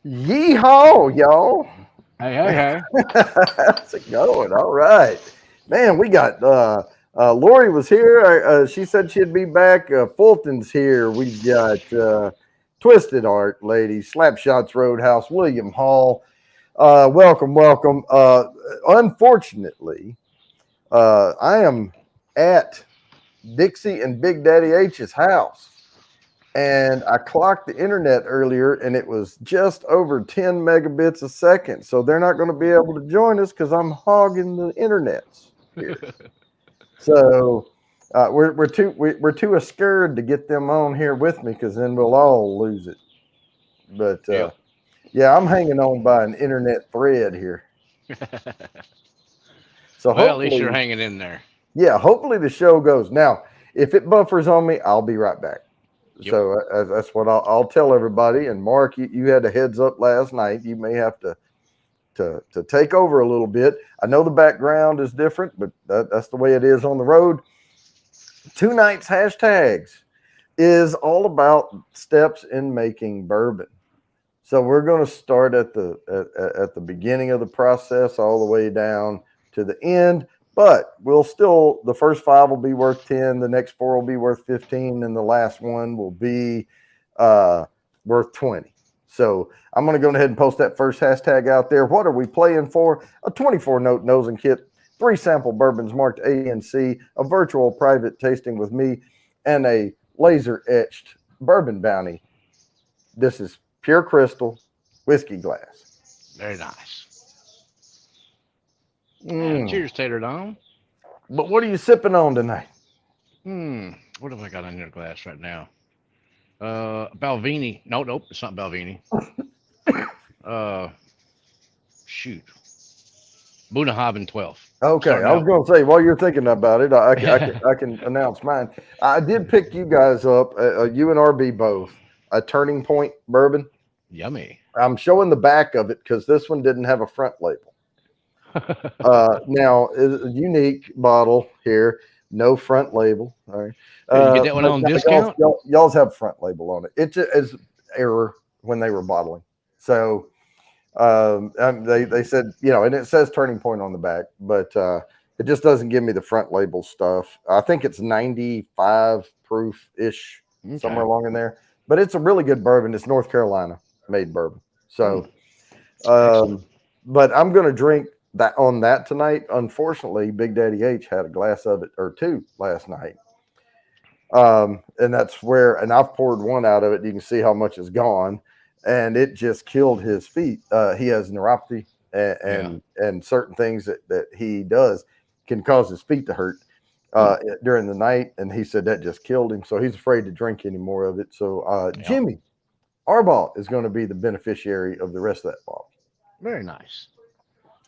Yeehaw, y'all. Hey, hey, hey. How's it going? All right. Man, we got Lori was here. She said she'd be back. Fulton's here. We've got Twisted Art Lady, Slapshots Roadhouse, William Hall. Welcome, welcome. Unfortunately, I am at Dixie and Big Daddy H's house. And I clocked the internet earlier and it was just over 10 megabits a second. So they're not going to be able to join us because I'm hogging the internets here. So we're too scared to get them on here with me because then we'll all lose it. But Yep. yeah, I'm hanging on by an internet thread here. So Well, at least you're hopefully, hanging in there. yeah, hopefully the show goes. Now, if it buffers on me, I'll be right back. Yep. So that's what I'll tell everybody. And Mark, you had a heads up last night. You may have to take over a little bit. I know the background is different, but that's the way it is on the road. Tonight's hashtags is all about steps in making bourbon. So we're going to start at the beginning of the process all the way down to the end. But we'll still the first five will be worth 10, the next four will be worth 15, and the last one will be worth 20. So I'm going to go ahead and post that first hashtag out there. What are we playing for? A 24 note nosing kit, 3 sample bourbons marked A and C, a virtual private tasting with me, and a laser etched bourbon bounty. This is pure crystal whiskey glass. Very nice. Mm. Cheers, Tater Dom. But what are you sipping on tonight? What have I got in your glass right now? Balvenie. No, nope, it's not Balvenie. Uh, shoot. Bunnahabhain 12. Okay, Starting I was out. going to say while you're thinking about it, I can announce mine. I did pick you guys up, you and RB both, a Turning Point bourbon. Yummy. I'm showing the back of it because this one didn't have a front label. Now, it's a unique bottle here, no front label. All right, Did you get that one but on now discount? y'all's have front label on it. It's as error when they were bottling. So they said, and it says Turning Point on the back, but it just doesn't give me the front label stuff. I think it's 95 proof ish, somewhere Okay. along in there. But it's a really good bourbon. It's North Carolina made bourbon. Hmm. So, Excellent. but I'm going to drink that tonight. Unfortunately, Big Daddy H had a glass of it or two last night. And that's where, and I've poured one out of it. You can see how much is gone, and it just killed his feet. He has neuropathy, Yeah. and certain things that he does can cause his feet to hurt Hmm. during the night. And he said that just killed him, so he's afraid to drink any more of it. So Yeah. Jimmy Arbaugh is going to be the beneficiary of the rest of that bottle. Very nice.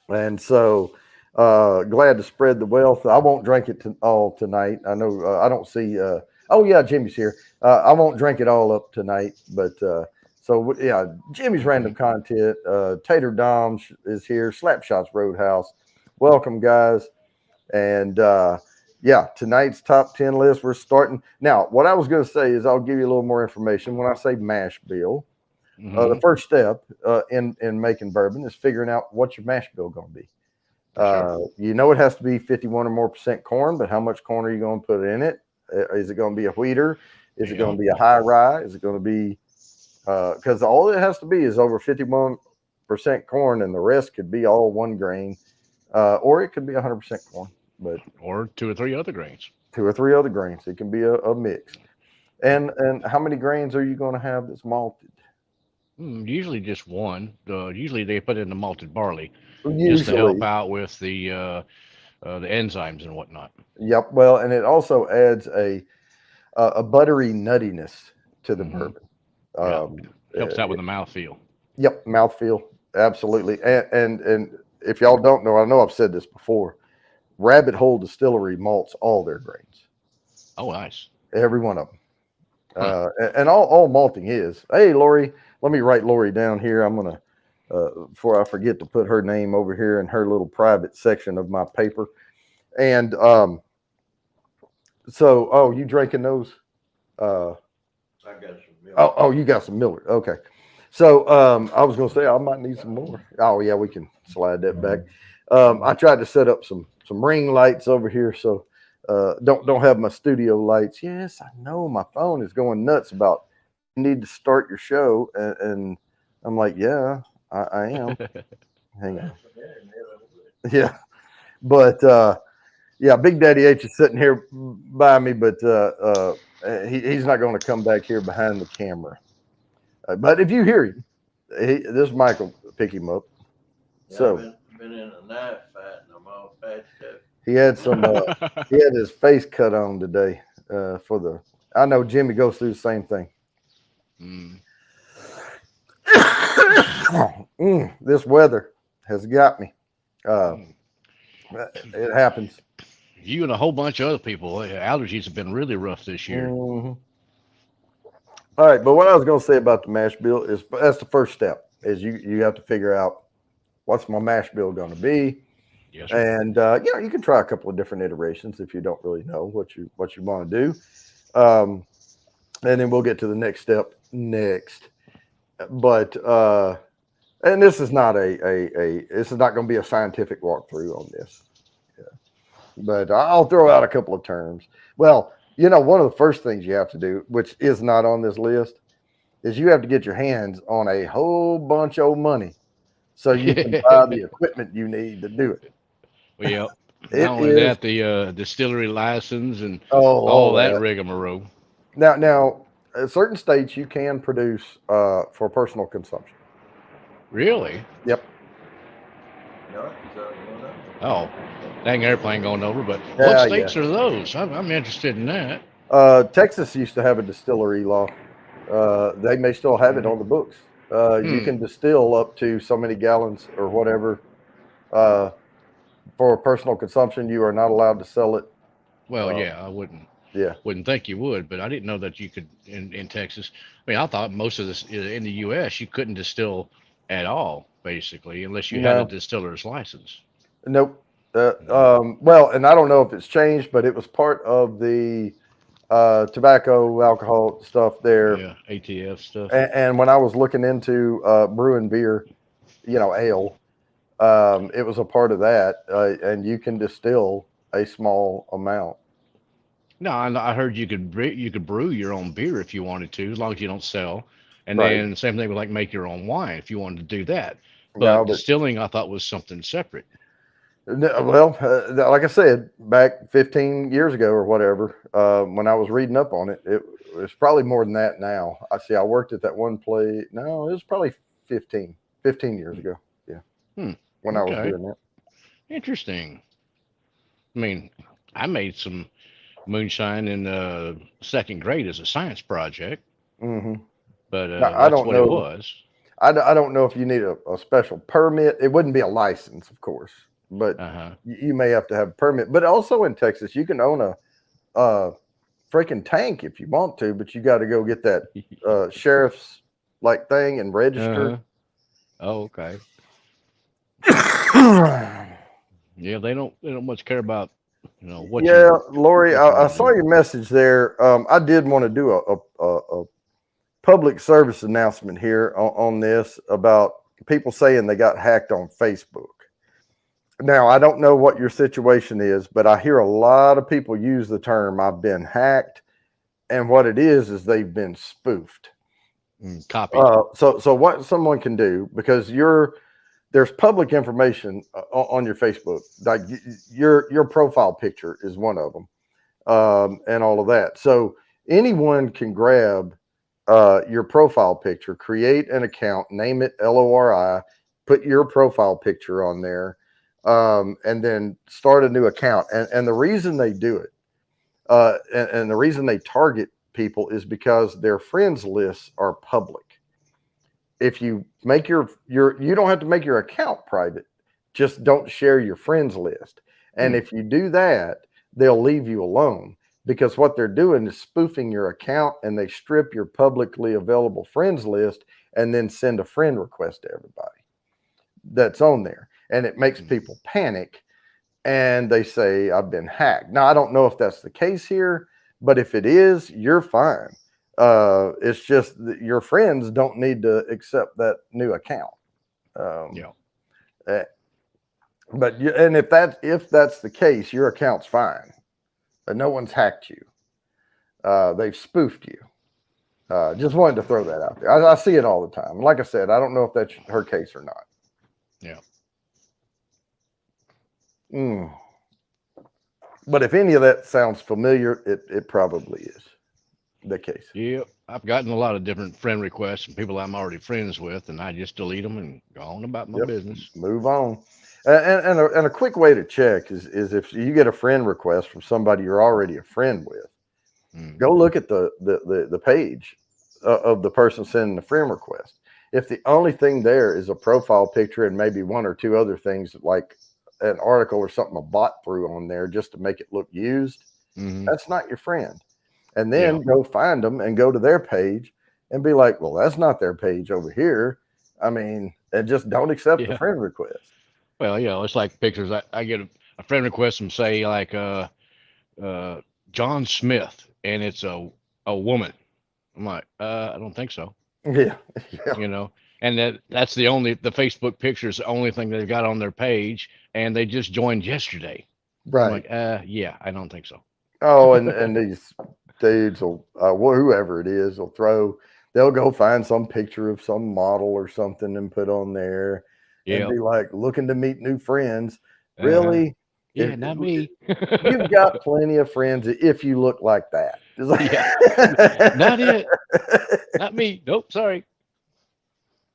And so glad to spread the wealth. I won't drink it all tonight. I know I don't see. Oh yeah, Jimmy's here. I won't drink it all up tonight, but yeah, Jimmy's random content. Tater Dom is here. Slapshots Roadhouse. Welcome, guys. And yeah, tonight's top 10 list. We're starting now. What I was going to say is I'll give you a little more information when I say mash bill. The Mm-hmm. first step in making bourbon is figuring out what your mash bill going to be. For sure. It has to be 51 or more percent corn, but how much corn are you going to put in it? Is it going to be a wheater? Is it going Yeah. to be a high rye? Is it going to be because all it has to be is over 51% corn, and the rest could be all one grain, or it could be 100% corn, but Or two or three other grains. two or three other grains. It can be a mix. And how many grains are you going to have that's malted? Usually just one. Usually they put in the malted barley just to help Usually, out with the enzymes and whatnot. yep. Well, and it also adds a buttery nuttiness to the Hmm. bourbon. Yeah. Um, Helps out uh, with the mouthfeel. yep, mouthfeel, absolutely. And if y'all don't know, I know I've said this before. Rabbit Hole Distillery malts all their grains, Oh, nice. every one of them. Huh. And all malting is. Hey, Lori, let me write Lori down here. I'm gonna before I forget to put her name over here in her little private section of my paper. And you drinking those? Uh, I got some milk. oh, you got some Miller. Okay. So I was gonna say I might need some more. Oh yeah, we can slide that back. I tried to set up some ring lights over here, so don't have my studio lights. Yes, I know my phone is going nuts about you need to start your show, and I'm like, yeah, I am. Hang on, yeah, but yeah, Big Daddy H is sitting here by me, but he's not going to come back here behind the camera. But if you hear him, this mic will pick him up. Yeah, So been in a knife fight and I'm all patched up. he had some. He had his face cut on today for the. I know Jimmy goes through the same thing. Mm. This weather has got me. Uh, Mm. it happens. You and a whole bunch of other people, allergies have been really rough this year. Hmm. All right, but what I was going to say about the mash bill is that's the first step. Is you have to figure out what's my mash bill going to be, Yes, sir. and you can try a couple of different iterations if you don't really know what you want to do, and then we'll get to the next step next. But and this is not a this is not going to be a scientific walkthrough on this, but I'll throw out a couple of terms. Well, one of the first things you have to do, which is not on this list, is you have to get your hands on a whole bunch of money so you can buy the equipment you need to do it. Well, not It only is that, the distillery license and all all that that. rigmarole. Now, certain states you can produce for personal consumption. Really? Yep. North is already going up. Oh, dang airplane going over. But what Yeah, yeah. states are those? I'm interested in that. Texas used to have a distillery law. They may still have it on the books. You Hmm. can distill up to so many gallons or whatever uh, for personal consumption. You are not allowed to sell it. Well, Uh, yeah, I yeah. wouldn't think you would, but I didn't know that you could in Texas. I mean, I thought most of this in the U.S. you couldn't distill at all, basically, unless you had a No. distiller's license. Nope. Mm. Well, and I don't know if it's changed, but it was part of the tobacco, alcohol stuff there. Yeah, ATF stuff. And when I was looking into brewing beer, ale, it was a part of that, and you can distill a small amount. No, I heard you could brew your own beer if you wanted to, as long as you don't sell. And Right. then same thing with like make your own wine if you wanted to do that. Yeah, But but distilling, I thought was something separate. well, like I said, back 15 years ago or whatever, when I was reading up on it, it's probably more than that now. I see. I worked at that one place. No, it was probably 15 years ago. Yeah, Hmm. when I was Okay. doing that. Interesting. I mean, I made some moonshine in second grade as a science project, Hmm. but Now, I that's don't what it know. was. I don't know if you need a special permit. It wouldn't be a license, of course, but Uh huh. you may have to have a permit. But also in Texas, you can own a freaking tank if you want to, but you got to go get that sheriff's like thing and Uh register. huh. Oh, okay. Yeah, they don't much care about what Yeah, you Lori, what you I want to saw do. your message there. I did want to do a public service announcement here on this about people saying they got hacked on Facebook. Now, I don't know what your situation is, but I hear a lot of people use the term "I've been hacked," and what it is they've been spoofed. Copied. So what someone can do, because there's public information on your Facebook, like your profile picture is one of them, and all of that. So anyone can grab your profile picture, create an account, name it LORI, put your profile picture on there, and then start a new account. And the reason they do it, and the reason they target people is because their friends lists are public. If you make you don't have to make your account private, just don't share your friends list. And Hmm. if you do that, they'll leave you alone, because what they're doing is spoofing your account, and they strip your publicly available friends list and then send a friend request to everybody that's on there, and it makes Hmm. people panic, and they say I've been hacked. Now I don't know if that's the case here, but if it is, you're fine. It's just that your friends don't need to accept that new account. Yeah. eh, but and if that's the case, your account's fine. But no one's hacked you. They've spoofed you. Just wanted to throw that out there. I see it all the time. Like I said, I don't know if that's her case or not. Yeah. Mm. But if any of that sounds familiar, it probably is the case. Yeah. I've gotten a lot of different friend requests from people I'm already friends with, and I just delete them and go on about my Yep. business. Move on. And a quick way to check is if you get a friend request from somebody you're already a friend with, Mm. go look at the page of the person sending the friend request. If the only thing there is a profile picture and maybe one or two other things like an article or something a bot threw on there just to make it look used, Hmm. that's not your friend. And Yeah. then go find them and go to their page and be like, well, that's not their page over here. I mean, and just don't accept the Yeah. friend request. Well, it's like pictures. I get a friend request from, say, like John Smith, and it's a woman. I'm like, I don't think so. Yeah. Yeah. You know, and that's the Facebook picture is the only thing they've got on their page, and they just joined yesterday. I'm Right. like, yeah, I don't think so. Oh, and these dudes will, whoever it is, they'll go find some picture of some model or something and put on there and Yeah. be like, looking to meet new friends. Uh-huh. Really? Yeah, not me. You've got plenty of friends if you look like that. It's like, Yeah. Not it. Not me. Nope. Sorry.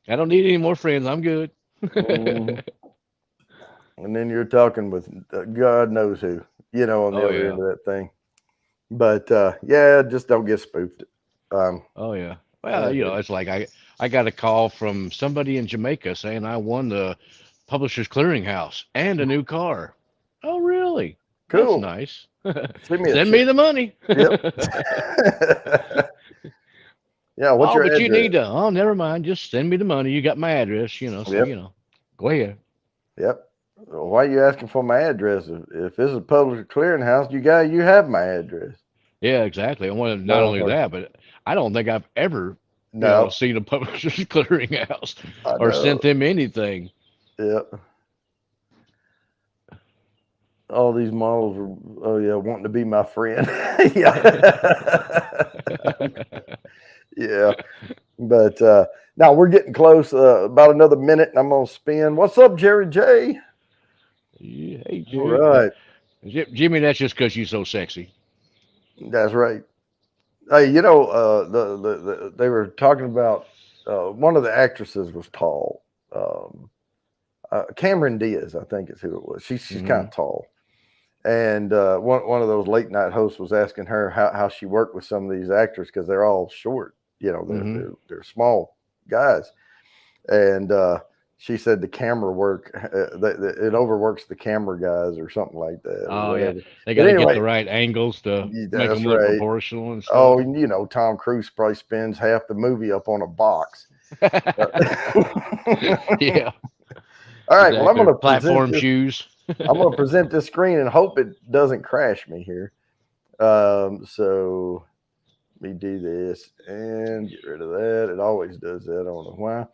I don't need any more friends. I'm good. Mhm. And then you're talking with God knows who, on the Oh, other yeah. end of that thing. But yeah, just don't get spoofed. Oh, yeah. Well, it's like I got a call from somebody in Jamaica saying I won the Publishers Clearinghouse and a new car. Oh, really? That's Cool. nice. Send me a Send me check. the money. Yep. Yeah, what's Oh, your but you address? need to. Oh, never mind. Just send me the money. You got my address, so Yep. go ahead. Yep. Why are you asking for my address? If this is a public clearinghouse, you have my address. Yeah, exactly. And not only that, but I don't think I've ever, No, seen a Publishers Clearinghouse I or know. sent them anything. Yep. All these models are, wanting to be my friend. Yeah. Yeah. But now we're getting close. About another minute, and I'm gonna spin. What's up, Jerry J? Yeah, hey, All Jerry. right. Jimmy, that's just because you're so sexy. That's right. Hey, they were talking about one of the actresses was tall. Cameron Diaz, I think is who it was. She's kind of tall, and one of those late night hosts was asking her how she worked with some of these actors because they're all short. They're small guys, and she said the camera work it overworks the camera guys or something like that. Oh, yeah. They But got to get anyway, the right angles to make that's them look right. proportional and Oh, stuff. Tom Cruise probably spends half the movie up on a box. Yeah, All right. Well, exactly. Platform shoes. I'm going to present this screen and hope it doesn't crash me here. So let me do this and get rid of that. It always does that. I don't know why.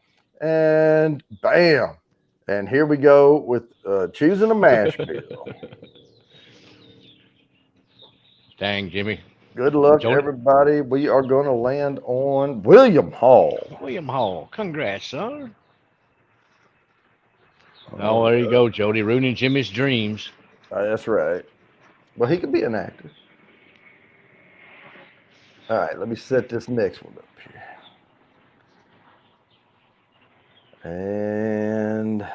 And bam. And here we go with choosing a mash bill. Dang, Jimmy. Good luck, Jody. everybody. We are going to land on William Hall. William Hall. Congrats, son. Oh, there you go, Jody. Ruining Jimmy's dreams. That's right. Well, he could be an actor. All right, let me set this next one up here. And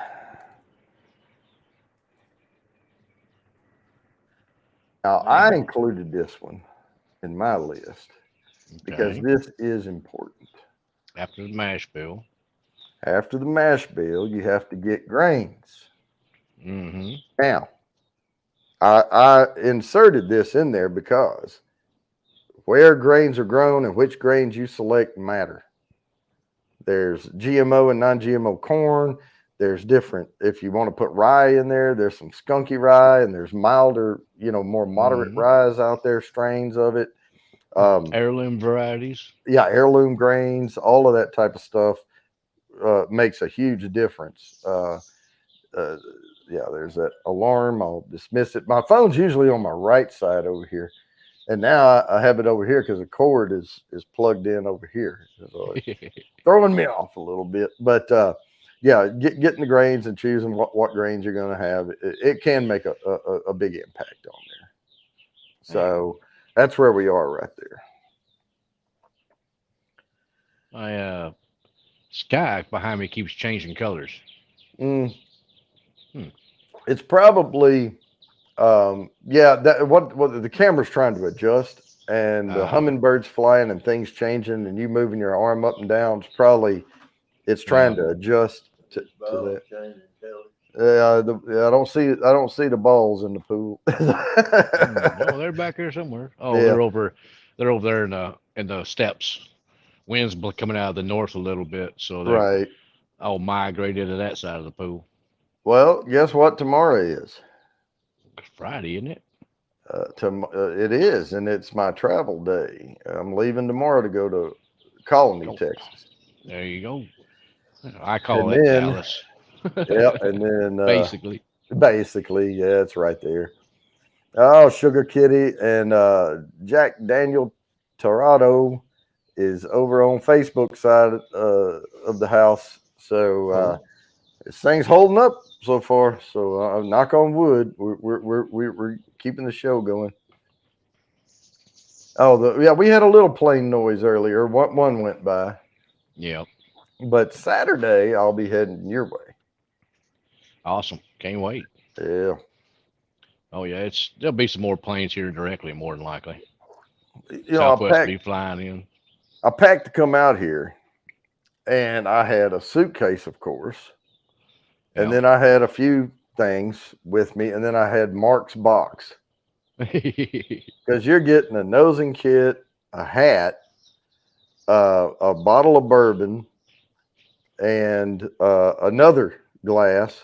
now I included this one in my list because this is important. After the mash bill. After the mash bill, you have to get grains. Mm-hmm. Now, I inserted this in there because where grains are grown and which grains you select matter. There's GMO and non-GMO corn. There's different. If you want to put rye in there, there's some skunky rye, and there's milder, more moderate ryes out there, strains of it. Heirloom varieties. Yeah, heirloom grains, all of that type of stuff makes a huge difference. Uh, yeah, there's that alarm. I'll dismiss it. My phone's usually on my right side over here, and now I have it over here because the cord is plugged in over here. So it's throwing me off a little bit. But yeah, getting the grains and choosing what grains you're going to have, it can make a big impact on there. So that's where we are right there. My sky behind me keeps changing colors. Mm, Hmm. it's probably yeah, that what the camera's trying to adjust, and the hummingbirds flying and things changing and you moving your arm up and down, it's trying to adjust to that. Changing color. I don't see the balls in the pool. No, they're back here somewhere. Oh, Yeah, they're over there in the steps. Winds coming out of the north a little bit, so they're right. all migrated to that side of the pool. Well, guess what tomorrow is? It's Friday, isn't it? It is, and it's my travel day. I'm leaving tomorrow to go to Colony, Oh, Texas, there you go. I call and it then Dallas. yeah, and then Basically. basically, yeah, it's right there. Oh, Sugar Kitty and Jack Daniel Torado is over on Facebook side of the house. So Cool. this thing's holding up so far. So knock on wood, we're keeping the show going. Oh, yeah, we had a little plane noise earlier. One went by, Yeah. but Saturday I'll be heading your way. Awesome. Can't wait. Yeah, Oh yeah, there'll be some more planes here directly, more than likely. you know, Southwest will be flying in. I packed to come out here, and I had a suitcase, of course, and Yeah. then I had a few things with me, and then I had Mark's box because you're getting a nosing kit, a hat, a bottle of bourbon, and another glass,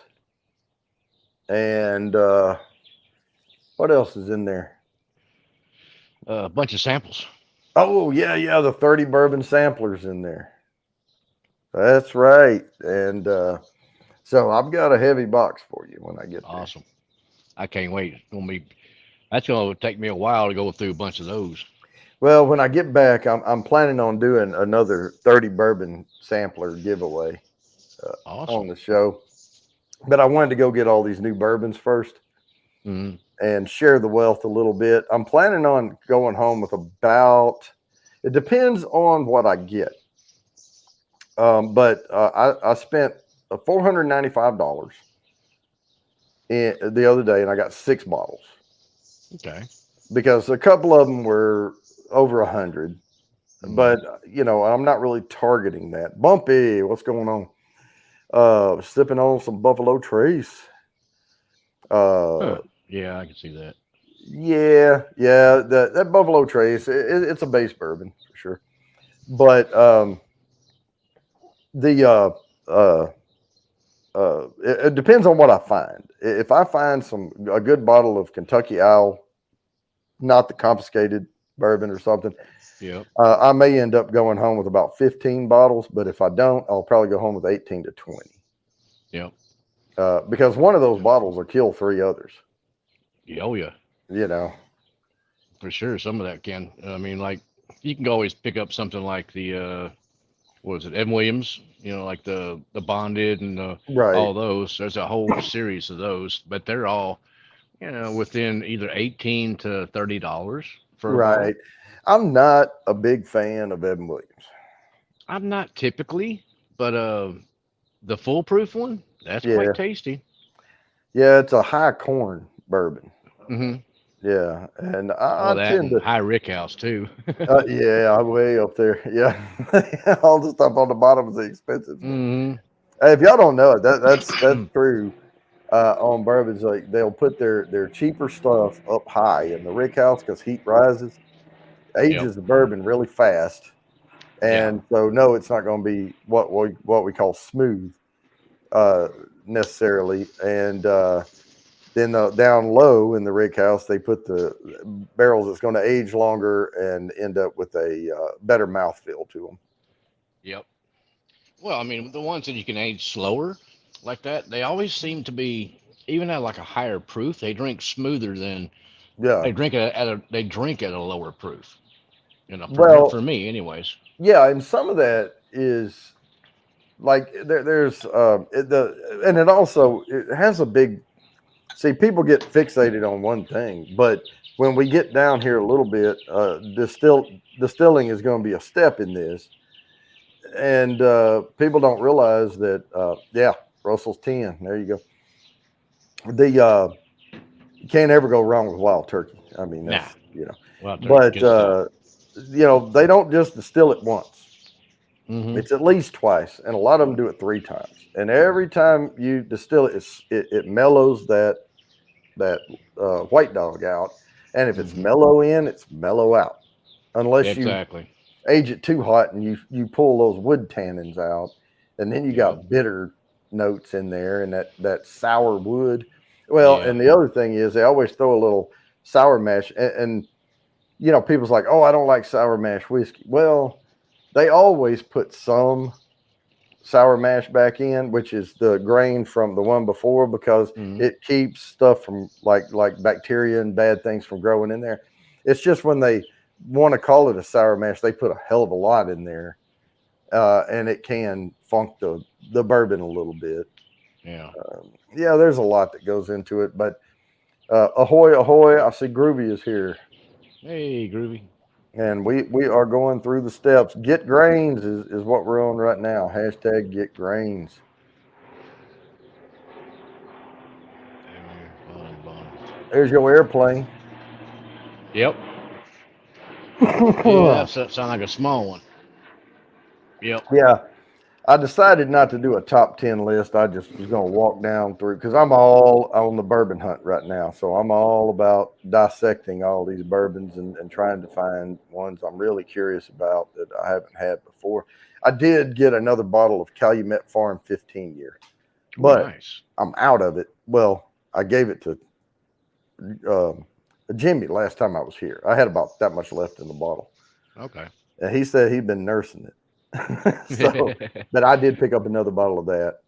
and what else is in there? A bunch of samples. Oh yeah, the 30 bourbon samplers in there. That's right, and so I've got a heavy box for you when I get there. Awesome. I can't wait. That's gonna take me a while to go through a bunch of those. Well, when I get back, I'm planning on doing another 30 bourbon sampler giveaway on Awesome. the show. But I wanted to go get all these new bourbons first Hmm. and share the wealth a little bit. I'm planning on going home with about, it depends on what I get. But I spent $495 the other day, and I got 6 bottles Okay. because a couple of them were over 100. But Mhm. I'm not really targeting that. Bumpy, what's going on? Sipping on some Buffalo Trace. Uh, Huh. Yeah, I can see that. yeah. That Buffalo Trace, it's a base bourbon for sure. But the it depends on what I find. If I find a good bottle of Kentucky Owl, not the confiscated bourbon or something, Yep. I may end up going home with about 15 bottles. But if I don't, I'll probably go home with 18 to 20. Yep. Because one of those bottles will kill 3 others. Yeah, oh yeah, You know, for sure. Some of that can. I mean, like you can always pick up something like the what was it, Evan Williams? Like the bonded and right, all those. There's a whole series of those, but they're all within either $18 to $30 for a bottle. right. I'm not a big fan of Evan Williams. I'm not typically, but the foolproof one, that's Yeah, quite tasty. yeah. It's a high corn bourbon. Hmm. Yeah, and Oh, I that tend and to. High Rick House too. Yeah, I'm way up there. Yeah, all the stuff on the bottom is the expensive stuff. Hmm. Hey, if y'all don't know it, that's true. On bourbons, like they'll put their cheaper stuff up high in the rick house because heat rises, Yep. ages the bourbon really fast, Yeah. and so no, it's not going to be what we call smooth uh, necessarily, and Then down low in the rick house, they put the barrels that's going to age longer and end up with a better mouthfeel to them. Yep. Well, I mean, the ones that you can age slower like that, they always seem to be even at like a higher proof. They drink smoother than Yeah. they drink at a lower proof. You know, Well, for me, anyways. yeah, and some of that is like and it also it has a big. See, people get fixated on one thing, but when we get down here a little bit, distilling is going to be a step in this, and people don't realize that. Yeah, Russell's 10. There you go. You can't ever go wrong with wild turkey. I mean, Nah. that's Well, but good stuff. they don't just distill it once. Mm-hmm. It's at least twice, and a lot of them do it 3 times. And every time you distill it, it mellows that white dog out. And if it's mellow in, it's mellow out. Unless you Exactly. age it too hot and you pull those wood tannins out, and then you Yep. got bitter notes in there and that sour wood. Well, Yeah. and the other thing is they always throw a little sour mash, and people's like, oh, I don't like sour mash whiskey. Well, they always put some sour mash back in, which is the grain from the one before, because it keeps stuff from like bacteria and bad things from growing in there. It's just when they want to call it a sour mash, they put a hell of a lot in there, and it can funk the bourbon a little bit. Yeah. Yeah, there's a lot that goes into it, but ahoy, ahoy! I see Groovy is here. Hey, Groovy. And we are going through the steps. Get grains is what we're on right now. Hashtag get grains. There's your airplane. Yep. Yeah, that sounds like a small one. Yep. Yeah. I decided not to do a top 10 list. I just was going to walk down through because I'm all on the bourbon hunt right now. So I'm all about dissecting all these bourbons and trying to find ones I'm really curious about that I haven't had before. I did get another bottle of Calumet Farm 15 year, but nice. I'm out of it. Well, I gave it to Jimmy last time I was here. I had about that much left in the bottle. Okay. And he said he'd been nursing it. So, but I did pick up another bottle of that.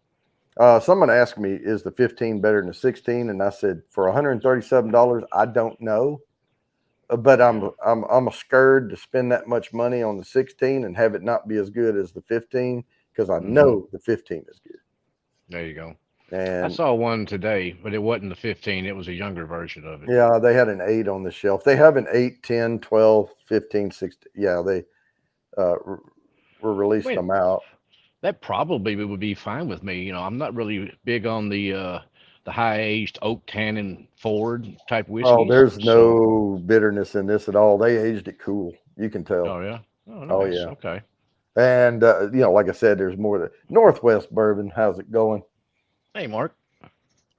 Someone asked me, is the 15 better than the 16? And I said, for $137, I don't know. But I'm scared to spend that much money on the 16 and have it not be as good as the 15 because I know the 15 is good. There you go. And I saw one today, but it wasn't the 15. It was a younger version of it. Yeah, they had an 8 on the shelf. They have an 8, 10, 12, 15, 16. Yeah, they we're releasing them out. That probably would be fine with me. I'm not really big on the high aged oak tannin forward type whiskeys. Oh, there's no bitterness in this at all. They aged it cool. You can tell. Oh yeah. Oh, nice. Oh yeah. Okay. And like I said, there's more to Northwest Bourbon. How's it going? Hey, Mark.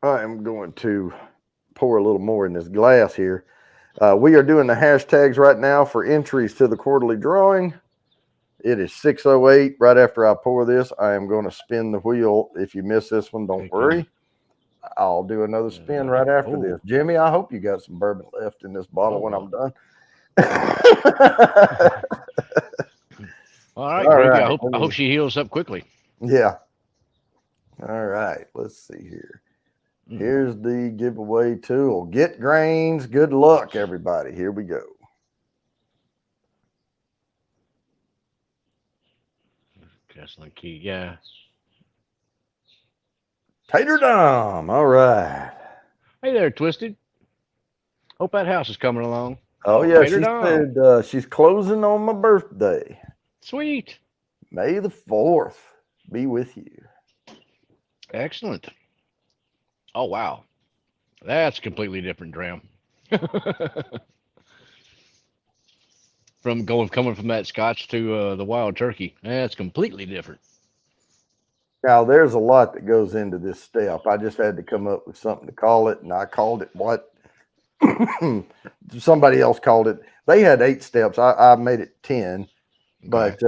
I am going to pour a little more in this glass here. We are doing the hashtags right now for entries to the quarterly drawing. It is 6:08. Right after I pour this, I am going to spin the wheel. If you miss this one, don't worry. I'll do another spin right after this. Jimmy, I hope you got some bourbon left in this bottle when I'm done. All right, Groovy. I hope she heals up quickly. Yeah. All right. Let's see here. Here's the giveaway tool. Get grains. Good luck, everybody. Here we go. Castle Key, yeah. Tater Dom. All right. Hey there, Twisted. Hope that house is coming along. Oh yeah, she said she's closing on my birthday. Sweet. May the 4th be with you. Excellent. Oh wow, that's a completely different dram. Coming from that Scotch to the wild turkey, that's completely different. Now there's a lot that goes into this step. I just had to come up with something to call it, and I called it what somebody else called it. They had 8 steps. I made it 10, but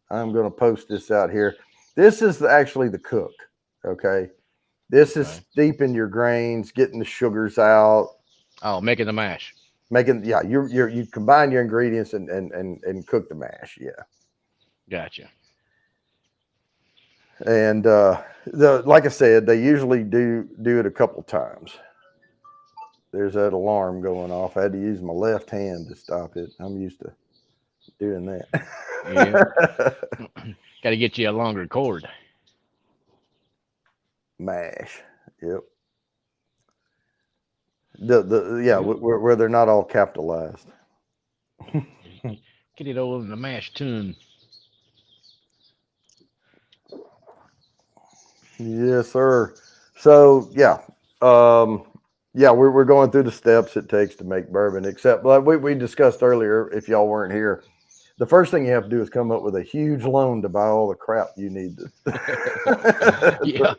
I'm going to post this out here. This is actually the cook. Okay. This is Okay. steeping your grains, getting the sugars out, Oh, making the mash. making you combine your ingredients and cook the mash. Yeah. Gotcha. And the like I said, they usually do it a couple times. There's that alarm going off. I had to use my left hand to stop it. I'm used to doing Yep. that. Got to get you a longer cord. Mash. Yep. Yeah, Yep. where they're not all capitalized. Get it over in the mash tune. Yes, sir. So um, yeah, we're going through the steps it takes to make bourbon. Except like we discussed earlier, if y'all weren't here, the first thing you have to do is come up with a huge loan to buy all the crap you need Yeah.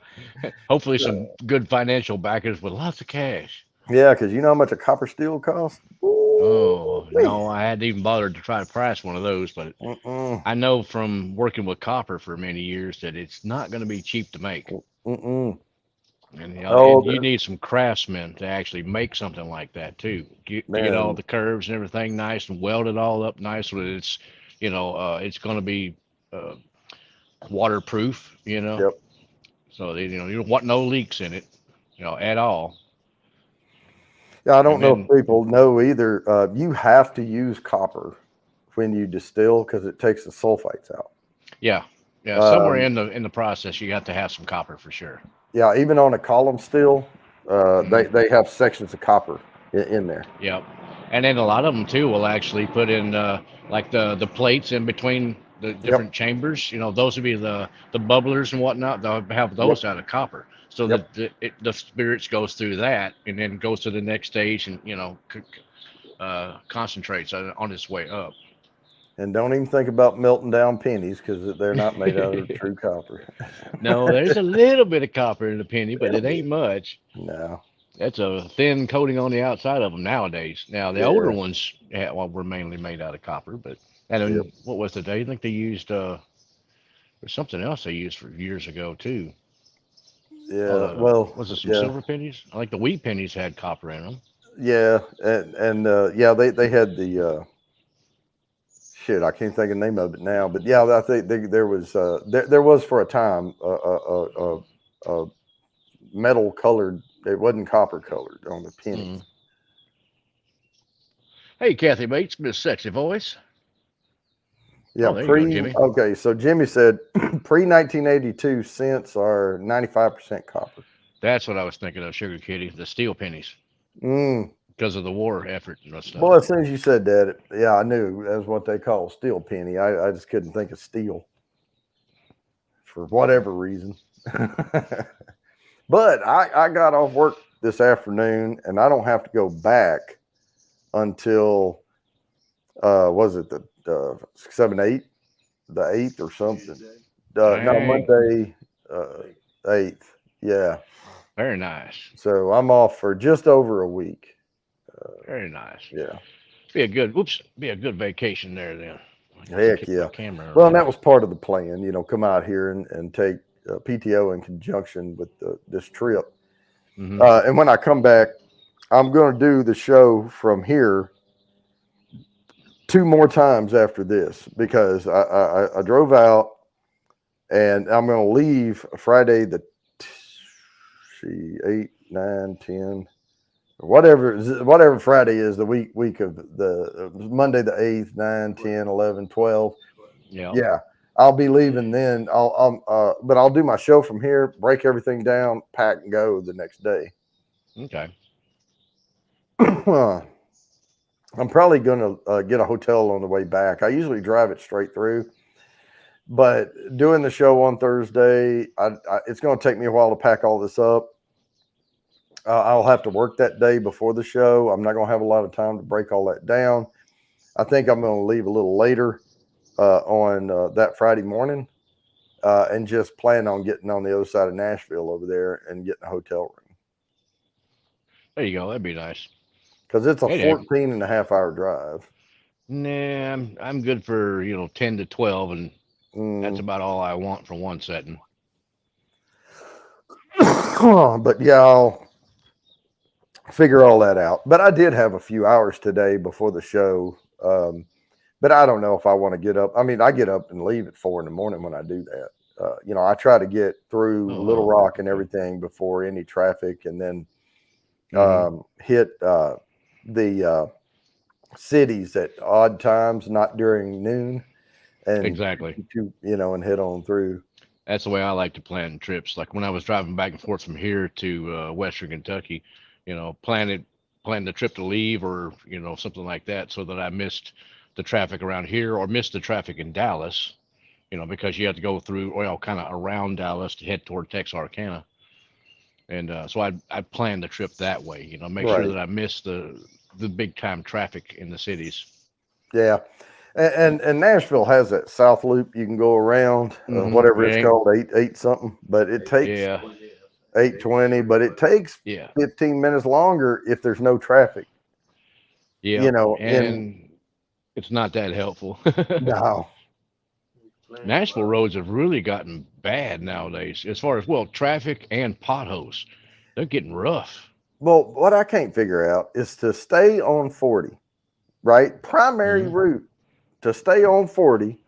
Hopefully, some good financial backers with lots of cash. yeah, because you know how much a copper steel costs. Oh, Ooh-wee. no, I hadn't even bothered to try to price one of those, but Mm-mm, I know from working with copper for many years that it's not going to be cheap to make. mm-mm. And Oh and you need some craftsmen to actually make something like that too. Get all man, the curves and everything nice and weld it all up nice so that it's it's going to be uh, waterproof. yep. So that, you don't want no leaks in it, at all. Yeah, I don't And know if then people know either. You have to use copper when you distill because it takes the sulfites out. yeah, yeah, somewhere Um, in the process you got to have some copper for sure. yeah, even on a column steel, Hmm. they have sections of copper in there. Yep. And then a lot of them too will actually put in like the plates in between the Yep, different chambers. Those would be the bubblers and whatnot. They'll have yep, those out of copper, so yep. that the spirits goes through that and then goes to the next stage and concentrates on its way up. And don't even think about melting down pennies because they're not made out of true copper. No, there's a little bit of copper in the penny, but it Little ain't bit. much. No. That's a thin coating on the outside of them nowadays. Now the older Yeah. ones were mainly made out of copper, but and Yep. then what was the day? I think they used there's something else they used for years ago too. Oh, Yeah. Well. was it some Yeah. silver pennies? I think the wheat pennies had copper in them. Yeah. And yeah, they had the shit. I can't think of the name of it now, but yeah, I think there was there was for a time a metal colored. It wasn't copper colored on the pennies. Mm. Hey, Kathy Bates, Miss Sexy Voice. Yeah, Oh, there you go, pre. Jimmy. Okay, so Jimmy said pre 1982 cents are 95% copper. That's what I was thinking of, Sugar Kitty, the steel pennies, Mm. because of the war effort and Well, stuff. as soon as you said that, yeah, I knew that's what they call steel penny. I just couldn't think of steel for whatever reason. But I got off work this afternoon and I don't have to go back until was it the 7 8 the 8th or something? No, Dang, Monday 8th. Yeah. very nice, So I'm off for just over a week. very nice. Yeah. Be a good vacation there then. I got to Heck kick my yeah. camera Well, and around. that was part of the plan, come out here and take PTO in conjunction with this trip. Hmm. And when I come back, I'm going to do the show from here two more times after this because I drove out and I'm going to leave Friday the see 8 9 10 whatever Friday is the week of the Monday the 8th 9 10 11 12. Yeah. Yeah, I'll be leaving then. But I'll do my show from here, break everything down, pack and go the next day. Okay. I'm probably going to get a hotel on the way back. I usually drive it straight through, but doing the show on Thursday, it's going to take me a while to pack all this up. I'll have to work that day before the show. I'm not going to have a lot of time to break all that down. I think I'm going to leave a little later on that Friday morning and just plan on getting on the other side of Nashville over there and getting a hotel room There you go. That'd be nice. because it's a Hey there. 14 and a half hour drive. Nah, I'm good for 10 to 12, and that's Mm, about all I want for one setting. But yeah, I'll figure all that out. But I did have a few hours today before the show. But I don't know if I want to get up. I mean, I get up and leave at 4 in the morning when I do that. I try to get through Little Oh, Rock and okay. everything before any traffic, and then Hmm. hit the cities at odd times, not during noon, and Exactly. and head on through. That's the way I like to plan trips. Like when I was driving back and forth from here to Western Kentucky, plan the trip to leave or something like that, so that I missed the traffic around here or missed the traffic in Dallas. Because you have to go through, well, kind of around Dallas to head toward Texarkana. And so I planned the trip that way. Make sure Right. that I miss the big time traffic in the cities. Yeah. And Nashville has that South Loop you can go around, whatever it's Yeah, called, eight something, but it takes yeah, 8:20, but it takes yeah, 15 minutes longer if there's no traffic. yeah. In And it's not that helpful. no, Nashville roads have really gotten bad nowadays, as far as well traffic and potholes. They're getting rough. well, what I can't figure out is to stay on 40, right? Primary Hmm. route to stay on 40.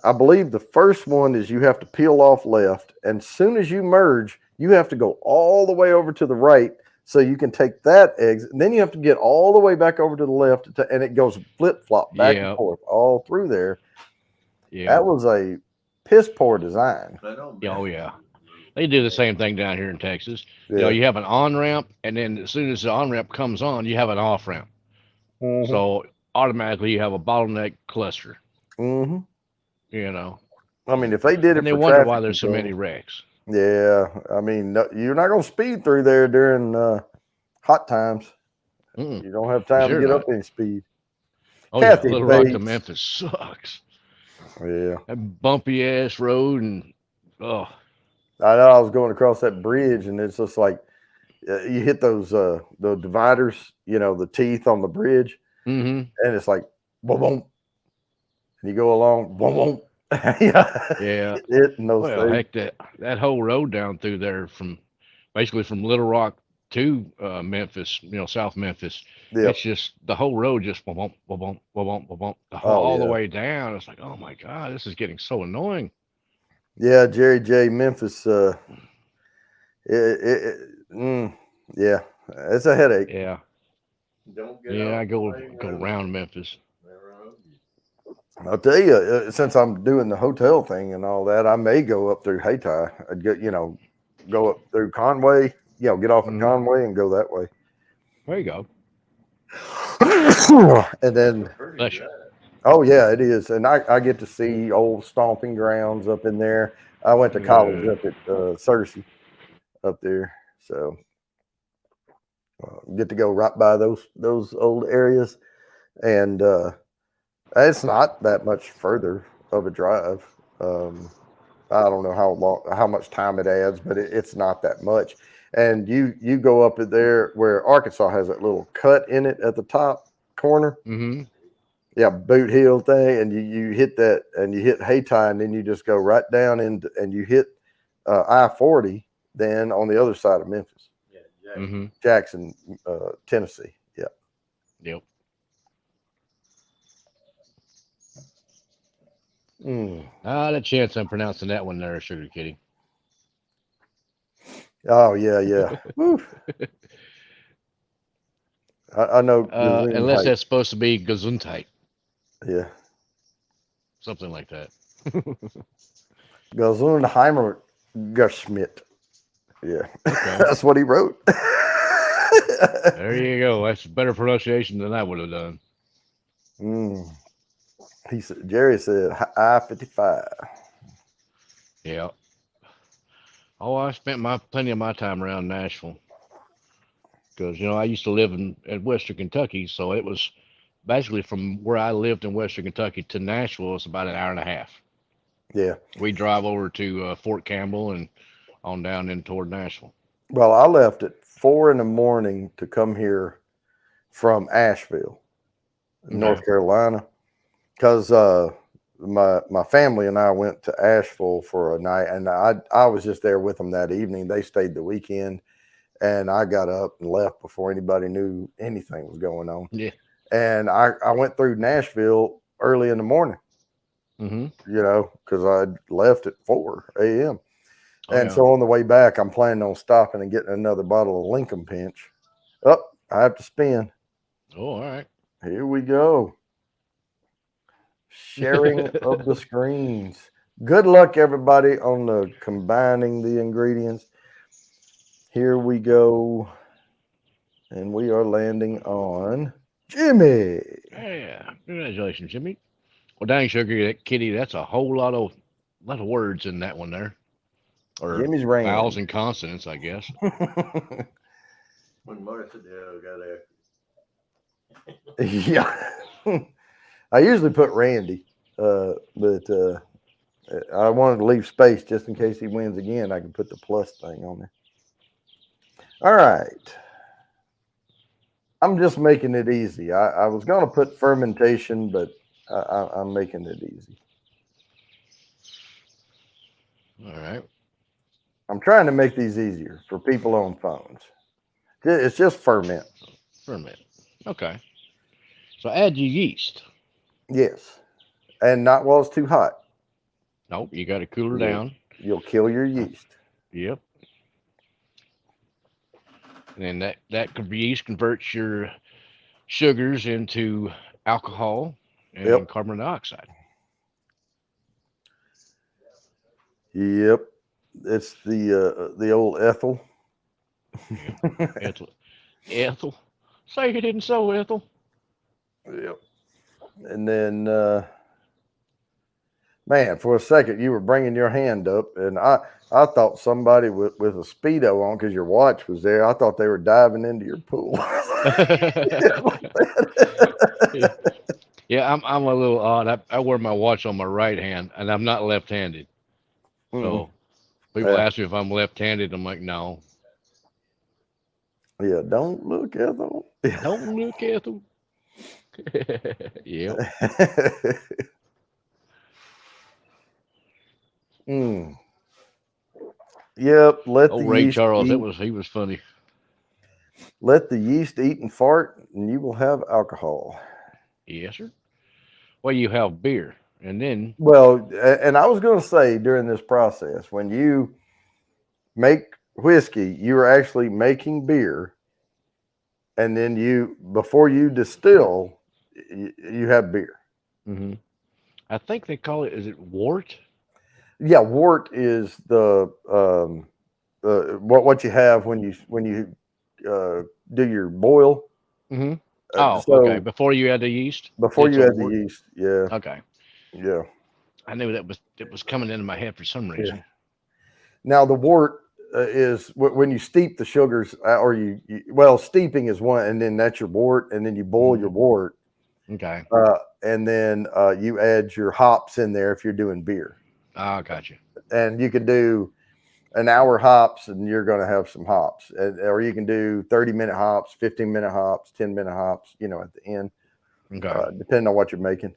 I believe the first one is you have to peel off left, and soon as you merge, you have to go all the way over to the right so you can take that exit. And then you have to get all the way back over to the left, and it goes flip flop back and Yeah, forth all through there. yeah, That was a piss poor design. I know yeah, oh Memphis yeah. is a little They do the bad. same thing down here in Texas. Yeah. You have an on ramp, and then as soon as the on ramp comes on, you have an off ramp. Hmm. So automatically you have a bottleneck cluster. Hmm. You know, I mean, if they did and it they for wonder why traffic there's so many control, wrecks. yeah. I mean, no, you're not going to speed through there during hot times. Mm-mm, You don't have for time to sure get up not. any speed. Oh yeah, Kathy Little Rock to Bates. Memphis sucks. Yeah. That bumpy ass road and oh. I know I was going across that bridge, and it's just like you hit those the dividers, the teeth on the bridge, Mm-hmm. and it's like boom, boom, and you go along, boom, boom. Yeah, Yeah. hitting those Well, things. heck, that whole road down through there from basically from Little Rock to Memphis, South Memphis, Yep. it's just the whole road just bump, bump, bump, bump, bump, Oh all the yeah, way down. It's like, oh my God, this is getting so annoying. yeah. Jerry J. Memphis. It, it, it, mm, yeah, it's a headache. Yeah, Don't get yeah, off I the go main go road. around Memphis. They run over you. I'll tell you, since I'm doing the hotel thing and all that, I may go up through Hayti. I'd get, go up through Conway, get off at Hmm. Conway and go that way. There you go. And That's a then, pretty Bless you. drive. oh yeah, it is. And I get to see old stomping grounds up in there. I went to college Uh, up at Searcy up there, so get to go right by those old areas. And it's not that much further of a drive. Um, I don't know how much time it adds, but it's not that much. And you go up there where Arkansas has that little cut in it at the top corner. mm-hmm. Yeah, boot heel thing, and you hit that, and you hit Hayti, and then you just go right down into, and you hit I-40. Then on the other side of Memphis, Yeah, Jack. Mm-hmm. Jackson, Tennessee. Yeah. Yep. Mm. Ah, that chance I'm pronouncing that one there, Sugar Kitty. Oh yeah, yeah. Woo. I know Gazoon Unless Height. that's supposed to be Gesundheit, Yeah, something like that. Gesundheimer Geschmidt. Yeah, Okay. that's what he wrote. There you go. That's better pronunciation than I would have done. Mm. He said, Jerry said I-55. Yeah. Oh, I spent my plenty of my time around Nashville because I used to live in Western Kentucky, so it was basically from where I lived in Western Kentucky to Nashville. It's about an hour and a half. Yeah. We drive over to Fort Campbell and on down in toward Nashville. Well, I left at 4 in the morning to come here from Asheville, Okay. North Carolina, because my family and I went to Asheville for a night, and I was just there with them that evening. They stayed the weekend, and I got up and left before anybody knew anything was going on. Yeah. And I went through Nashville early in the morning, Mm-hmm. because I left at 4 a.m. Oh, And yeah. so on the way back, I'm planning on stopping and getting another bottle of Lincoln Pinch. Oh, I have to spin. Oh, all right. Here we go. Sharing of the screens. Good luck, everybody, on the combining the ingredients. Here we go. And we are landing on Jimmy. Yeah. Congratulations, Jimmy. Well, dang, Sugar, that kitty, that's a whole lot of words in that one there. Or Jimmy's ran. vowels and consonants, I guess. When Martha Dale got after. Yeah. I usually put Randy, but I wanted to leave space just in case he wins again. I can put the plus thing on there. All right. I'm just making it easy. I was going to put fermentation, but I'm making it easy. All right. I'm trying to make these easier for people on phones. It's just ferment. Ferment. Okay. So add your yeast. Yes. And not while it's too hot. Nope, you got to cool her down. You'll kill your yeast. Yep. And then that yeast converts your sugars into alcohol and Yep. carbon dioxide. Yep. It's the old ethyl. Ethel. Ethel. Say it isn't so, Ethel. Yep. And then, man, for a second you were bringing your hand up, and I thought somebody with a Speedo on, because your watch was there. I thought they were diving into your pool. Yeah, I'm a little odd. I wear my watch on my right hand, and I'm not left-handed. So people Yeah. ask me if I'm left-handed. I'm like, no. Yeah, don't look, Ethel. Don't look, Ethel. Yep. Yep. Let Oh, the Ray yeast Charles, eat. he was funny. Let the yeast eat and fart, and you will have alcohol. Yes, sir. Well, you have beer, and then Well, and I was going to say during this process, when you make whiskey, you are actually making beer, and then before you distill, you have beer. I think they call it. Is it wort? Yeah, wort is the what you have when you do your boil. Mm-hmm. Oh, So okay. Before you add the yeast, before it's you a add the wort. yeast, yeah, Okay. yeah. I knew it was coming into my head for some reason. Now the wort is when you steep the sugars, or steeping is one, and then that's your wort, and then you boil your wort, Okay. and then you add your hops in there if you're doing beer, Ah, gotcha. and you can do an hour hops, and you're going to have some hops, or you can do 30-minute hops, 15-minute hops, 10-minute hops, at the end, Okay. depending on what you're making.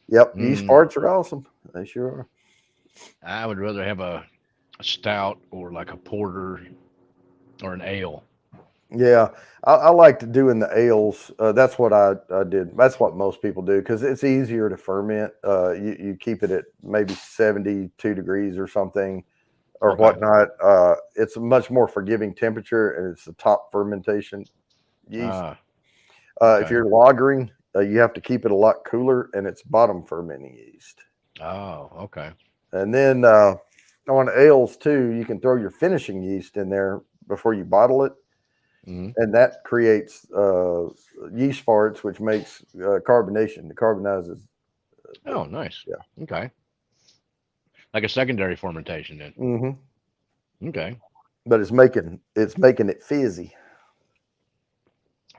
Yep, yeast farts are awesome. They sure are. I would rather have a stout or like a porter or an ale. Yeah, I liked doing the ales. That's what I did. That's what most people do, because it's easier to ferment. You keep it at maybe 72 degrees or something, or Okay. whatnot. It's a much more forgiving temperature, and it's the top fermentation yeast. Ah, If okay. you're lagering, you have to keep it a lot cooler, and it's bottom fermenting yeast. Oh, okay. And then on ales too, you can throw your finishing yeast in there before you bottle it. And that creates yeast farts, which makes carbonation. It carbonizes. Oh, nice. Yeah. Okay. Like a secondary fermentation then. Mm-hmm. Okay. But it's making it fizzy.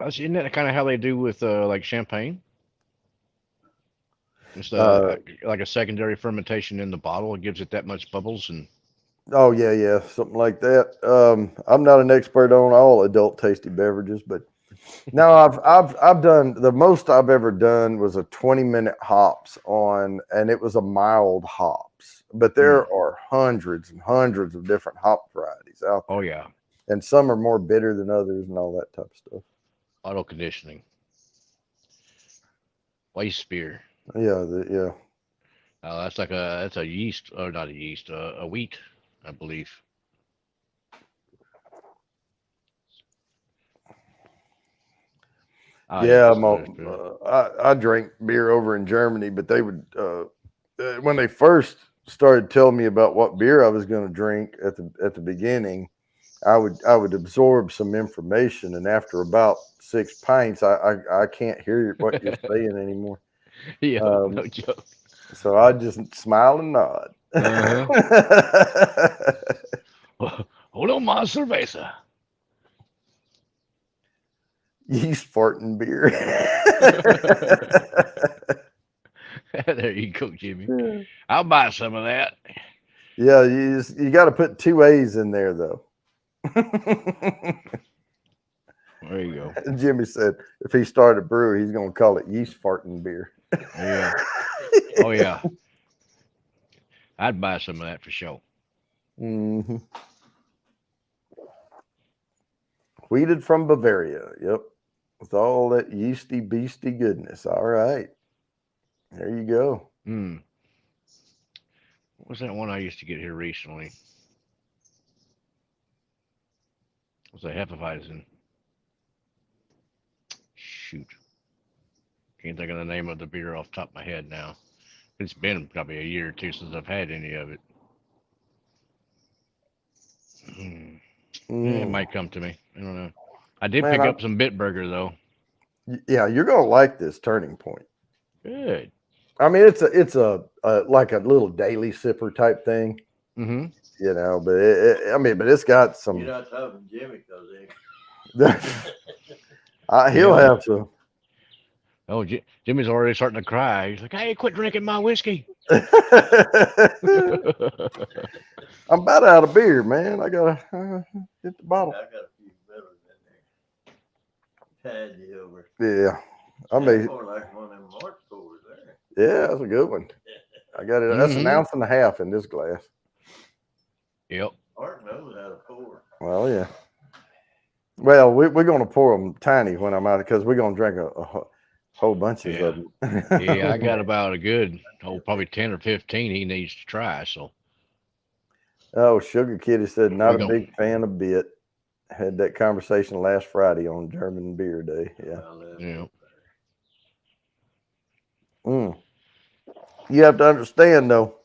Isn't that kind of how they do with like champagne? It's like a secondary fermentation in the bottle. It gives it that much bubbles and. Oh yeah, something like that. I'm not an expert on all adult tasty beverages, but No, I've done the most I've ever done was a 20-minute hops on, and it was a mild hops. But there are hundreds and hundreds of different hop varieties out there. Oh yeah, And some are more bitter than others and all that type of stuff. auto conditioning, waste beer. Yeah, yeah. That's a yeast, or not a yeast, a wheat, I believe. Oh yeah, Yeah, so there's beer. I drank beer over in Germany, but they would when they first started telling me about what beer I was going to drink at the beginning, I would absorb some information, and after about 6 pints, I can't hear what you're saying anymore. Yeah, Um, no joke. so I just smile and nod. Uh huh. Hold on, my cerveza. Yeast farting beer. There you go, Jimmy. I'll buy some of that. Yeah, you got to put two A's in there though. There you go. Jimmy said if he started a brewery, he's going to call it yeast farting beer. Yeah. Oh yeah. I'd buy some of that for sure. Mm-hmm. Wheated from Bavaria. Yep. With all that yeasty beasty goodness. All right. There you go. Mm. What was that one I used to get here recently? It was a Hefeweizen. Shoot. Can't think of the name of the beer off the top of my head now. It's been probably a year or two since I've had any of it. Mm. It might come to me. I don't know. I did Man, pick up some Bitburger though. yeah, you're going to like this Turning Point. Good. I mean, it's a like a little daily sipper type thing, Mm-hmm. you know. But I mean, but it's got some. You're not talking Jimmy because He'll Yeah. have some. Oh, Jimmy's already starting to cry. He's like, "Hey, quit drinking my whiskey." I'm about out of beer, man. I gotta hit the bottle. I got a few Millers in there. Tied you over. Yeah, I That's mean, more like one of them March coolers there. yeah, that's a good one. I got it. That's an Mhm. ounce and a half in this glass. Yep. Mark knows how to pour. Well, yeah. Well, we're going to pour them tiny when I'm out because we're going to drink a whole bunches Yeah. of them. Yeah, I got about a good, probably 10 or 15 he needs to try. So Oh, Sugar Kitty said not we a go. big fan of Bit. Had that conversation last Friday on German Beer Day. Yeah. Yeah. Mm. You have to understand though,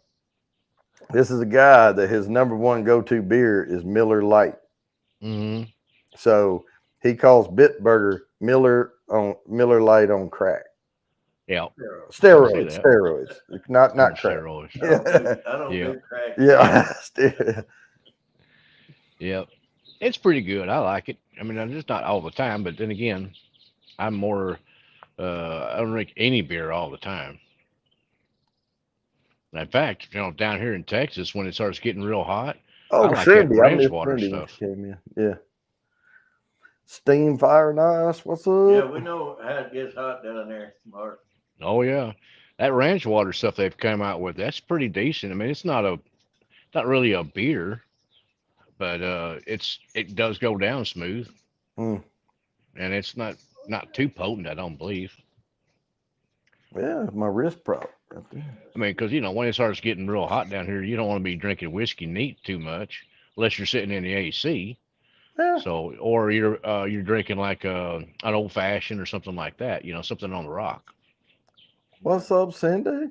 this is a guy that his number one go-to beer is Miller Lite. Mm-hmm. So he calls Bitburger Miller Lite on crack. Yeah. Steroids, that. steroids, not On crack. steroids. I don't Yeah. do crack. Yeah. Yep. It's pretty good. I like it. I mean, I'm just not all the time, but then again, I'm more. I don't drink any beer all the time. In fact, down here in Texas, when it starts getting real hot, I Oh, like that Cindy, I ranch missed water Cindy when stuff. she came in. Yeah. Steam Fire and Ice. What's up? Yeah, we know how it gets hot down there, Mark. Oh yeah, that ranch water stuff they've come out with, that's pretty decent. I mean, it's not really a beer, but it does go down smooth, Mm. and it's not too potent. I don't believe. Yeah, my wrist prop. Right there. I mean, because when it starts getting real hot down here, you don't want to be drinking whiskey neat too much, unless you're sitting in the AC. Yeah. So, or you're drinking like an old fashioned or something like that. Something on the rock. What's up, Cindy?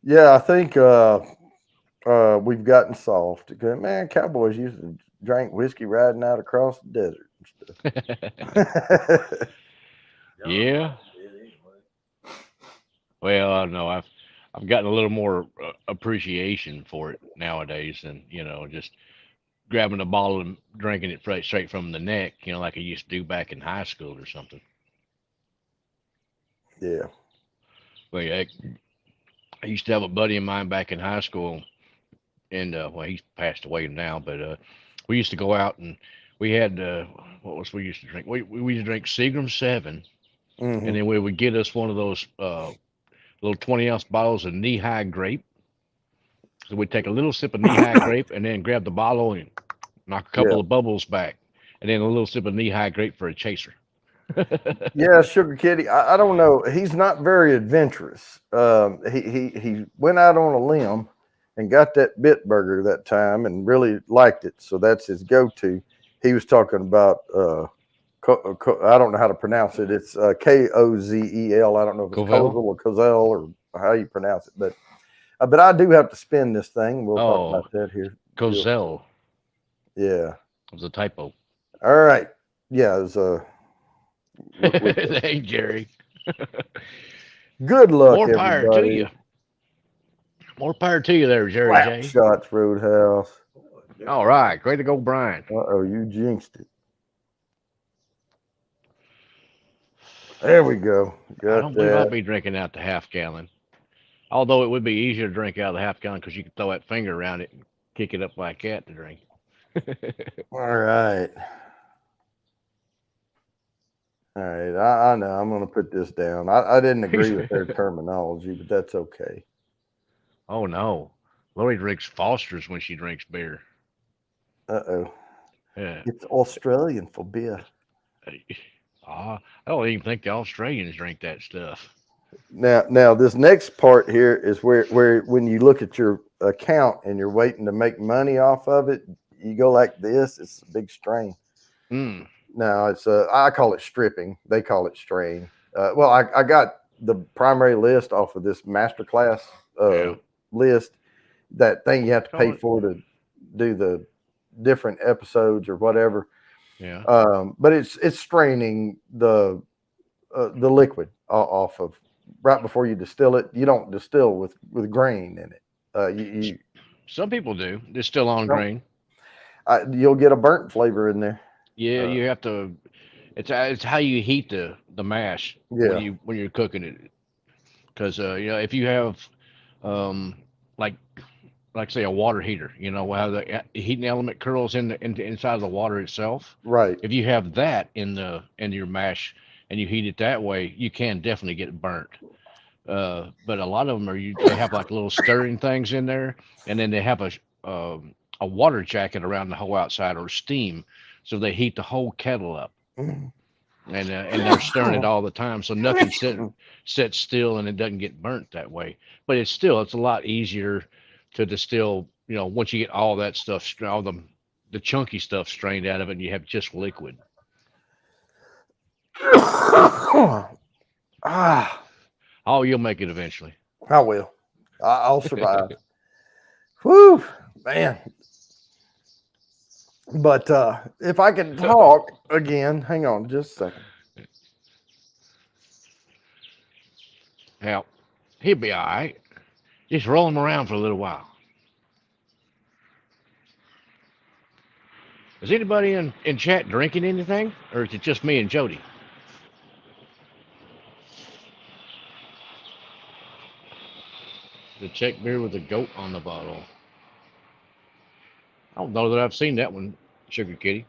Yeah, I think we've gotten soft. Man, cowboys used to drink whiskey riding out across the desert and stuff. Yeah. Well, I don't know. I've gotten a little more appreciation for it nowadays, than just grabbing a bottle and drinking it straight from the neck, like I used to do back in high school or something. Yeah. Well, yeah, I used to have a buddy of mine back in high school, and well, he's passed away now, but we used to go out and we had what was we used to drink? We used to drink Seagram 7, Hmm. and then we would get us one of those little 20-ounce bottles of knee-high grape. So we'd take a little sip of knee-high grape, and then grab the bottle and knock a Yeah. couple of bubbles back, and then a little sip of knee-high grape for a chaser. Yeah, Sugar Kitty. I don't know. He's not very adventurous. He went out on a limb and got that Bitburger that time and really liked it. So that's his go-to. He was talking about I don't know how to pronounce it. It's Kozel. I don't know if it's Covell? Kozel or Kozel or how you pronounce it, but I do have to spin this thing. We'll talk Oh, about that here. Cozell Yeah. was a typo. All right. Yeah. It was, Hey, Jerry. good luck, More power to you. everybody. More power to you there, Jerry Slap J. shots, Roadhouse. All right. Great to go, Brian. Uh-oh, you jinxed it. There we go. I Got don't believe I'll that. be drinking out the half gallon. Although it would be easier to drink out of the half gallon because you could throw that finger around it and kick it up like that to drink. All right. All right. I know. I'm going to put this down. I didn't agree with their terminology, but that's okay. Oh, no. Lori drinks Foster's when she drinks beer. Uh-oh. Yeah. It's Australian for beer. I don't even think the Australians drink that stuff. Now, this next part here is where when you look at your account and you're waiting to make money off of it, you go like this. It's a big strain. Mm. No, it's I call it stripping. They call it strain. Well, I got the primary list off of this masterclass Yeah. list. That thing you have to pay Oh, for to do the different episodes or whatever. yeah. But it's straining the liquid off of right before you distill it. You don't distill with grain in it. You Some people do. They're still on don't. grain. You'll get a burnt flavor in there. Yeah, you have to. It's how you heat the mash Yeah, when you're cooking it. Because if you have um like say a water heater, how the heating element curls in the inside of the water itself. right. If you have that in your mash and you heat it that way, you can definitely get burnt. But a lot of them they have like little stirring things in there, and then they have a water jacket around the whole outside or steam, so they heat the whole kettle up, and they're stirring it all the time, so nothing sits still and it doesn't get burnt that way. But it's a lot easier to distill. Once you get all that stuff, all the chunky stuff strained out of it, and you have just liquid. Ah, Oh, you'll make it eventually. I will. I'll survive. Whew, man. But if I can talk again, hang on just a second. Now, he'll be all right. Just roll him around for a little while. Is anybody in chat drinking anything, or is it just me and Jody? The Czech beer with a goat on the bottle. I don't know that I've seen that one, Sugar Kitty.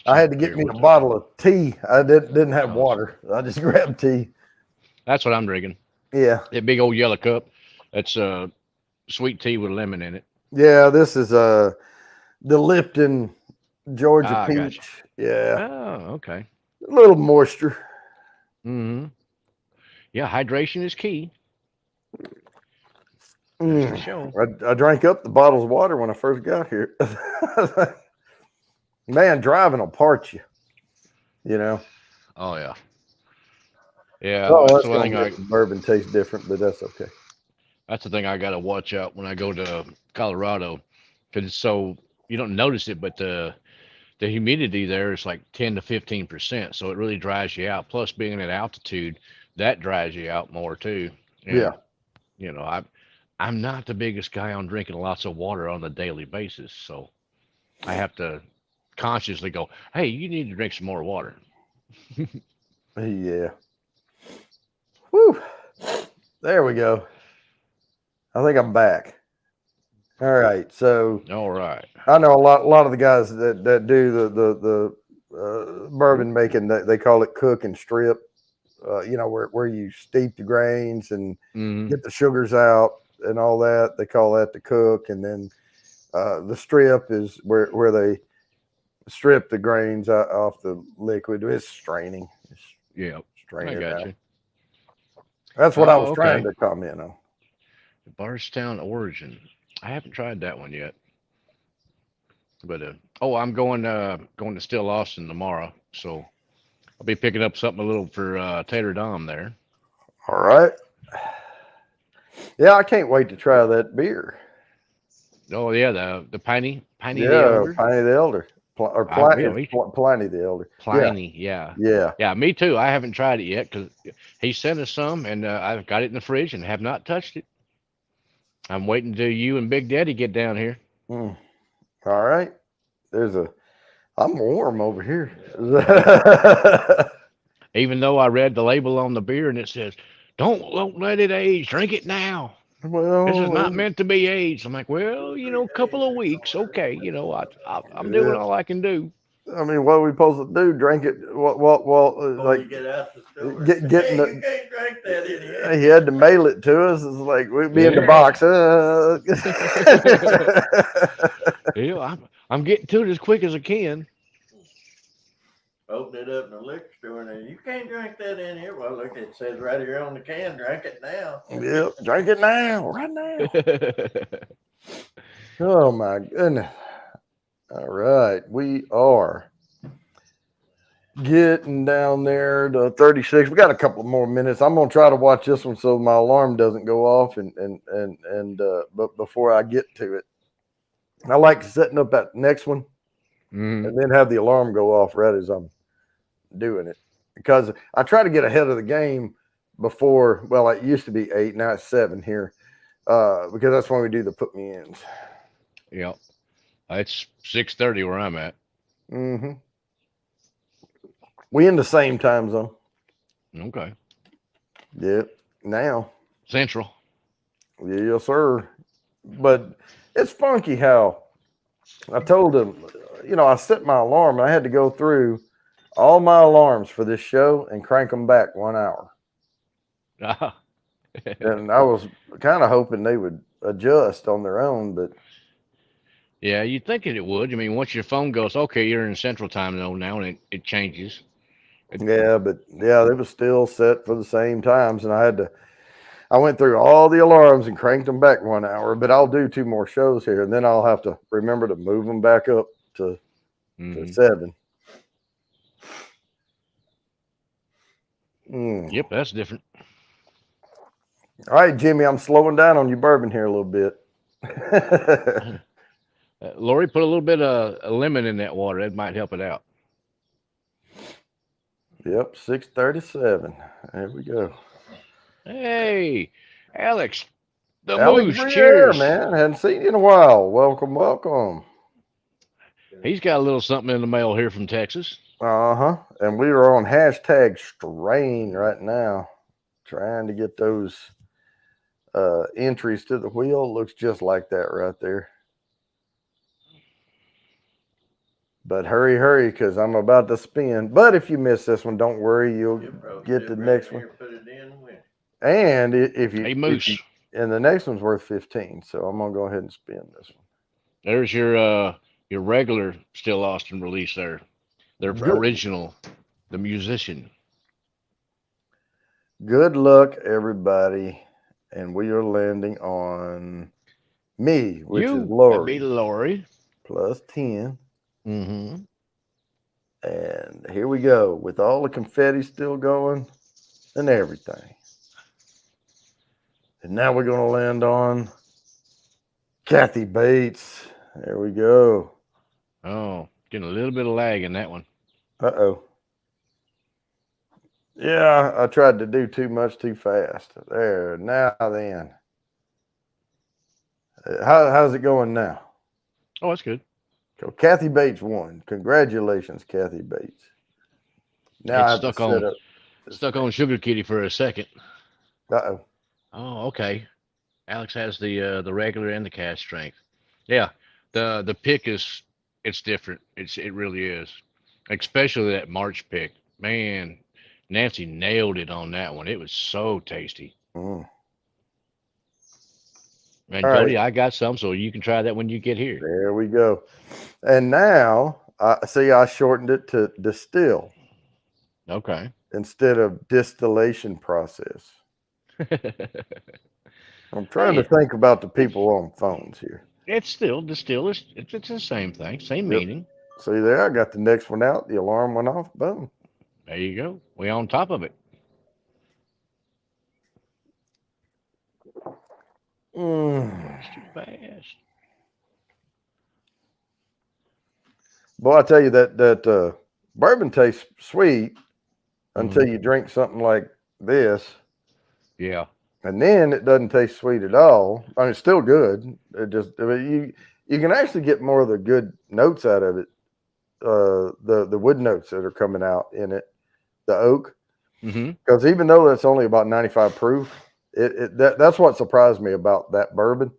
I had to get me a bottle of tea. I didn't have Oh, water. I just grabbed tea. That's what I'm drinking. Yeah. That big old yellow cup. That's sweet tea with lemon in it. Yeah, this is the Lipton Georgia Gotcha. peach. Yeah. Oh, okay. A little moisture. Mm-hmm. Yeah, hydration is key. That's for sure. I drank up the bottles of water when I first got here. Man, driving will part you. Oh yeah. Yeah, Oh, that's that's the one going thing to make the bourbon taste different, but that's okay. That's the thing I got to watch out when I go to Colorado, because it's so you don't notice it, but the humidity there is like 10 to 15%, so it really dries you out. Plus, being at altitude, that dries you out more too. And, Yeah. I'm not the biggest guy on drinking lots of water on a daily basis, so I have to consciously go, hey, you need to drink some more water. Yeah. Whew. There we go. I think I'm back. All right. So All right. I know a lot of the guys that do the bourbon making, they call it cook and strip. Where you steep the grains and Mm-hmm. get the sugars out and all that. They call that the cook, and then the strip is where they strip the grains off the liquid. It's straining. It's Yeah, strain I it got out. you. That's what I Oh, was trying okay. to comment on. Bardstown Origin. I haven't tried that one yet. But oh, I'm going to Still Austin tomorrow, so I'll be picking up something a little for Taylor Dom there. All right. Yeah, I can't wait to try that beer. Oh yeah, the Piney the Yeah, Elder. Pliny the Elder, I It's will. Pliny the Elder. Yeah, Pliny, yeah, yeah. yeah. Me too. I haven't tried it yet because he sent us some, and I've got it in the fridge and have not touched it. I'm waiting till you and Big Daddy get down here. Mm. All right. I'm warm over here. Even though I read the label on the beer and it says, "Don't let it age. Drink it now. This is not Well, meant to be aged." I'm like, well, a couple of weeks, okay. I'm doing yeah. all I can do. I mean, what are we supposed to do? Drink it? What Before like you get out the store. getting Hey, you the. can't drink that in He here. had to mail it to us. It's like we'd be in the Yeah. box. Yeah, I'm getting to it as quick as I can. Open it up in the liquor store and then you can't drink that in here. Well, look, it says right here on the can, drink it now. Yep, drink it now, right now. Oh my goodness. All right, we are getting down there to 36. We got a couple more minutes. I'm gonna try to watch this one so my alarm doesn't go off but before I get to it. I like setting up that next one Mm, and then have the alarm go off right as I'm doing it. Because I try to get ahead of the game before, well, it used to be 8, now it's 7 here. Because that's when we do the put me ins. yeah, it's 6:30 where I'm at. Mm-hmm. We in the same time zone. Okay, Yep. Now. Central. Yes, sir. But it's funky how I told him, I set my alarm and I had to go through all my alarms for this show and crank them back 1 hour. And I was kind of hoping they would adjust on their own, but Yeah, you'd think it would. I mean, once your phone goes, okay, you're in Central Time zone now, and it changes. yeah, they was still set for the same times. And I went through all the alarms and cranked them back 1 hour, but I'll do 2 more shows here and then I'll have to remember to move them back up to Mm-hmm. 7. Mm. Yep, that's different. All right, Jimmy, I'm slowing down on your bourbon here a little bit. Lori, put a little bit of a lemon in that water. That might help it out. Yep, 6:37. There we go. Hey, Alex, the Alex Moose. Briere, Cheers. man. Hadn't seen you in a while. Welcome, welcome. He's got a little something in the mail here from Texas. Uh-huh. And we are on hashtag strain right now, trying to get those entries to the wheel. Looks just like that right there. But hurry, because I'm about to spin. But if you miss this one, don't worry. You'll get the next one. Put it in when. And Hey, Moose. and the next one's worth 15. So I'm going to go ahead and spin this one. There's your regular Still Austin release there. Their Good. original, the musician. Good luck, everybody. And we are landing on me, which is That'd Lori, be Lori. plus 10. Mm-hmm. And here we go with all the confetti still going and everything. And now we're going to land on Kathy Bates. There we go. Oh, getting a little bit of lag in that one. Uh-oh. Yeah, I tried to do too much too fast. There, now then. How's it going now? Oh, that's good. So Kathy Bates won. Congratulations, Kathy Bates. Now I have to set up. Stuck on Sugar Kitty for a second. Uh-oh. Oh, okay. Alex has the regular and the cask strength. Yeah, the pick is it's different. It really is, especially that March pick. Man, Nancy nailed it on that one. It was so tasty. Mm. And All right, Jody, I got some, so you can try that when you get here. there we go. And now, I see I shortened it to distill Okay. instead of distillation process. I'm trying to Hey, think about the people on phones here. it's still distill. It's the same thing, same Yep. meaning. See there, I got the next one out. The alarm went off. Boom. There you go. We on top of it. Mm. It's too fast. Boy, I tell you that bourbon tastes sweet Hmm. until you drink something like this, Yeah. and then it doesn't taste sweet at all. I mean, it's still good. It just I mean, you can actually get more of the good notes out of it. The wood notes that are coming out in it, the oak, Hmm. because even though that's only about 95 proof, that's what surprised me about that bourbon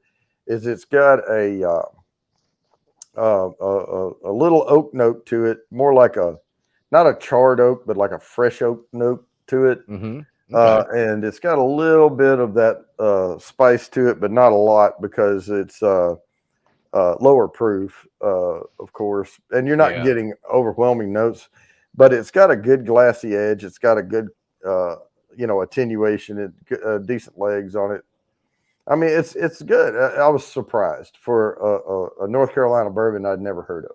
is it's got a little oak note to it, more like a not a charred oak, but like a fresh oak note to it. Hmm. Okay. And it's got a little bit of that spice to it, but not a lot because it's lower proof, of course, and you're not Yeah. getting overwhelming notes. But it's got a good glassy edge. It's got a good, uh, attenuation. Decent legs on it. I mean, it's good. I was surprised for a North Carolina bourbon I'd never heard of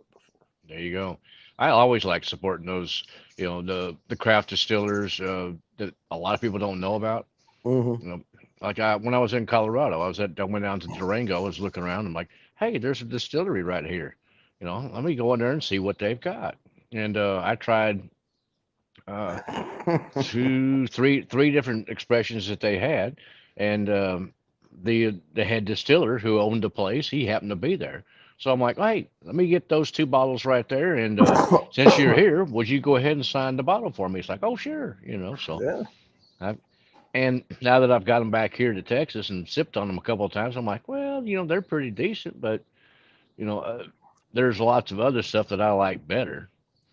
There you go. I always like supporting those, the craft distillers that a lot of people don't know about. before. You know, like when I was in Colorado, I went down to Durango. I was looking around. I'm like, hey, there's a distillery right here. Let me go in there and see what they've got. And I tried uh, Mm-hmm. three different expressions that they had, and the head distiller who owned the place, he happened to be there. So I'm like, hey, let me get those two bottles right there, and since you're here, would you go ahead and sign the bottle for me? It's like, oh sure, So Yeah, I, and now that I've got them back here to Texas and sipped on them a couple of times, I'm like, well, they're pretty decent, but you know, uh, there's lots of other stuff that I like better.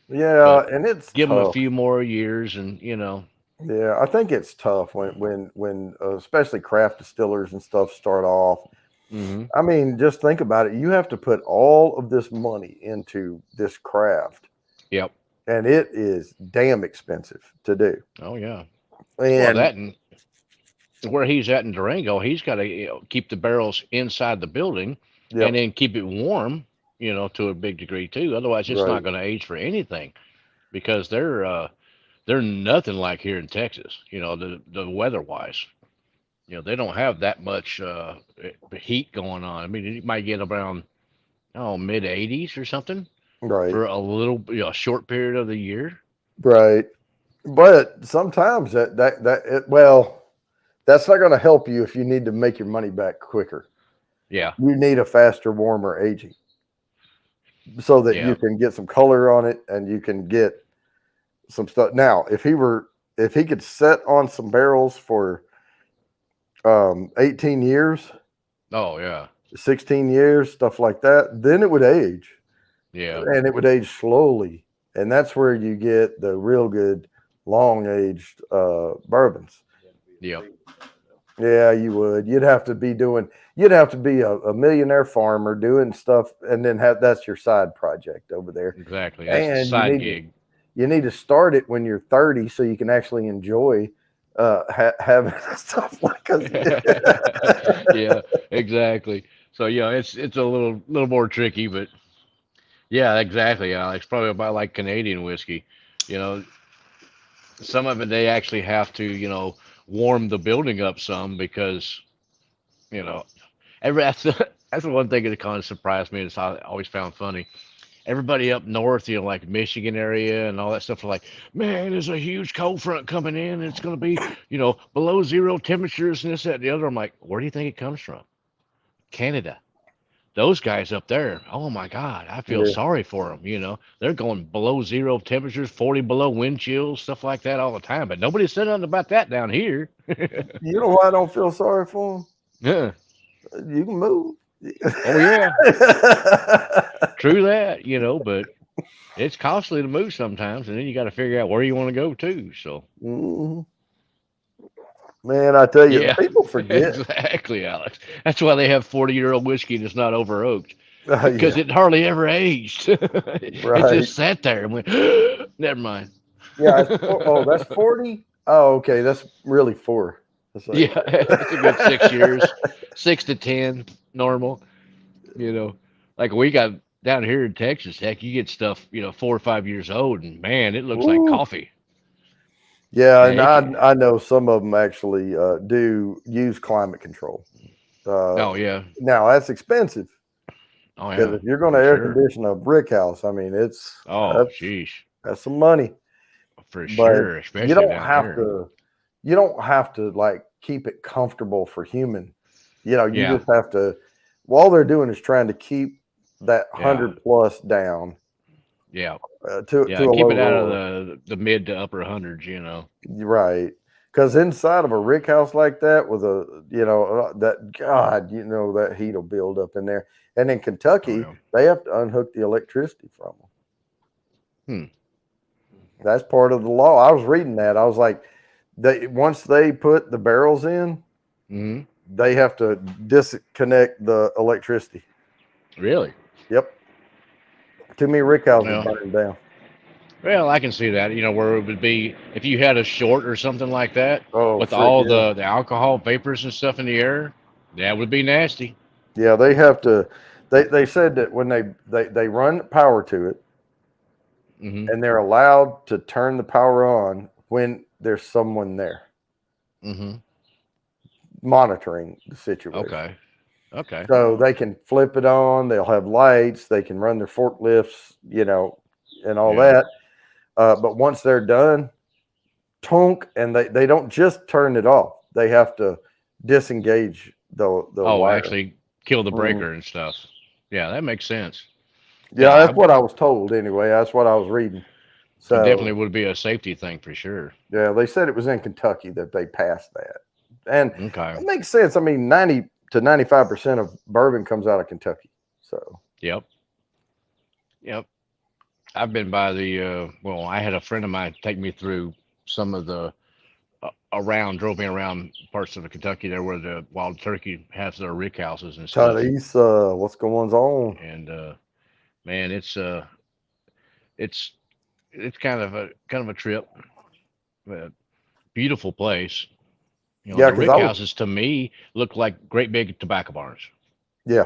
yeah, But and it's give them a tough. few more years, and. Yeah, I think it's tough when especially craft distillers and stuff start off. Hmm. I mean, just think about it. You have to put all of this money into this craft, Yep. and it is damn expensive to do. Oh yeah. Well, And that and where he's at in Durango, he's got to keep the barrels inside the building, and yep, then keep it warm, to a big degree too. Otherwise, it's right. not going to age for anything because they're nothing like here in Texas. The weather wise. They don't have that much heat going on. I mean, you might get around mid 80s or something Right, for a little short period of the year. right. But sometimes well, that's not going to help you if you need to make your money back quicker. Yeah, You need a faster, warmer aging so that you yeah. can get some color on it and you can get some stuff. Now, if he could set on some barrels for 18 years, Oh yeah, 16 years, stuff like that, then it would age yeah, and it would age slowly. And that's where you get the real good long aged bourbons. yep. Yeah, you would. You'd have to be a millionaire farmer doing stuff and then have that's your side project over there. Exactly. That's the And you side need to gig. you need to start it when you're 30 so you can actually enjoy having stuff like us. Yeah, exactly. So yeah, it's a little more tricky, but yeah, exactly, Alex. Probably about like Canadian whiskey. You know, some of it they actually have to, warm the building up some because, you know, that's that's the one thing that kind of surprised me and I always found funny. Everybody up north, like Michigan area and all that stuff, are like, man, there's a huge cold front coming in. And it's going to be, below zero temperatures and this, that, and the other. I'm like, where do you think it comes from? Canada. Those guys up there, oh my God, I feel Yeah. sorry for them. They're going below zero temperatures, 40 below wind chills, stuff like that all the time. But nobody said nothing about that down here. You know why I don't feel sorry for Yeah. them? You can move. Oh yeah, true that. But it's costly to move sometimes, and then you got to figure out where you want to go too. So Mhm. Man, I tell you, yeah, people forget. exactly, Alex. That's why they have 40-year-old whiskey and it's not over oaked because Yeah, it hardly ever aged. It right. just sat there and went. Never mind. Yeah, oh, that's 40. Oh, okay, that's really 4. It's like, Yeah, it's a good 6 years, 6 to 10 normal. You know, like we got down here in Texas. Heck, you get stuff 4 or 5 years old, and man, it looks like woo. coffee. Yeah, Yeah, and I know some of them actually do use climate control. Uh, oh yeah, Now that's expensive oh because yeah, if you're going to for air sure. condition a brick house, I mean, Oh, sheesh, that's some money. for But sure, you especially don't down have here. to. You don't have to like keep it comfortable for human. You Yeah, just have to. All they're doing is trying to keep that yeah, 100 plus down yeah, to yeah. a Keep low it out of roller. the mid to upper hundreds. Right. Because inside of a rick house like that, with that God, that heat will build up in there. And in Oh Kentucky, yeah. they have to unhook the electricity from them. Hmm. That's part of the law. I was reading that. I was like, once they put the barrels in, Hmm. they have to disconnect the electricity. Really? Yep. Too many rick houses Well, burning down. well, I can see that. Where it would be if you had a short or something like that Oh, with frick, all yeah. the alcohol vapors and stuff in the air, that would be nasty. Yeah, they have to. They said that when they run power to it, Hmm. and they're allowed to turn the power on when there's someone there Hmm. monitoring the situation. Okay. Okay. So they can flip it on. They'll have lights. They can run their forklifts, and all Yeah. that. But once they're done, tonk, and they don't just turn it off. They have to disengage the Oh, wire. actually kill the Mhm. breaker and stuff. Yeah, that makes sense. Yeah, Yeah, that's what I was told anyway. That's what I was reading. it definitely So would be a safety thing for sure. yeah, they said it was in Kentucky that they passed that, and Okay. it makes sense. I mean, 90 to 95% of bourbon comes out of Kentucky. So Yep. Yep. I've been by well, I had a friend of mine take me through some of the drove me around parts of the Kentucky there where the wild turkey has their rick houses and stuff. Tyrese, what's going on? And man, it's it's kind of a trip. But beautiful place. Yeah, The because I rick was. houses to me look like great big tobacco barns. Yeah,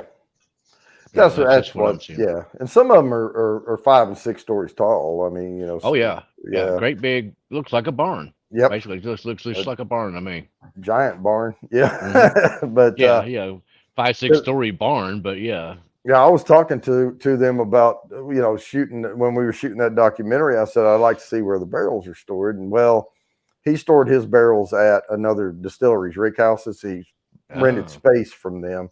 that's That's that's just what I'm what. seeing. Yeah, and some of them are 5 and 6 stories tall. I mean, Oh yeah, yeah, yeah, great big. Looks like a barn. yep, Basically, just a like a barn to me. giant barn. Hmm. Yeah, but Yeah, yeah, 5 6 story barn, but yeah. yeah, I was talking to them about shooting when we were shooting that documentary. I said I'd like to see where the barrels are stored, and well, he stored his barrels at another distillery's rick houses. He rented Oh, space from them,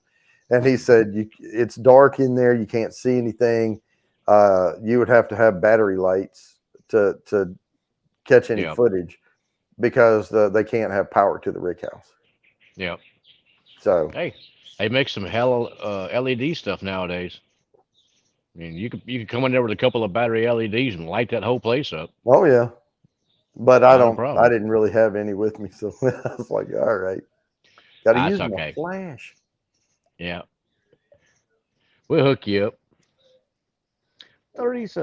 and he said it's dark in there. You can't see anything. You would have to have battery lights to catch any yeah, footage because they can't have power to the rick house. yeah. So, Hey, they make some hell LED stuff nowadays. I mean, you could come in there with a couple of battery LEDs and light that whole place up. oh yeah, but Not a I problem. didn't really have any with me, so I was like, all right, got to That's use my okay. flash. Yeah, we'll hook you up. 30's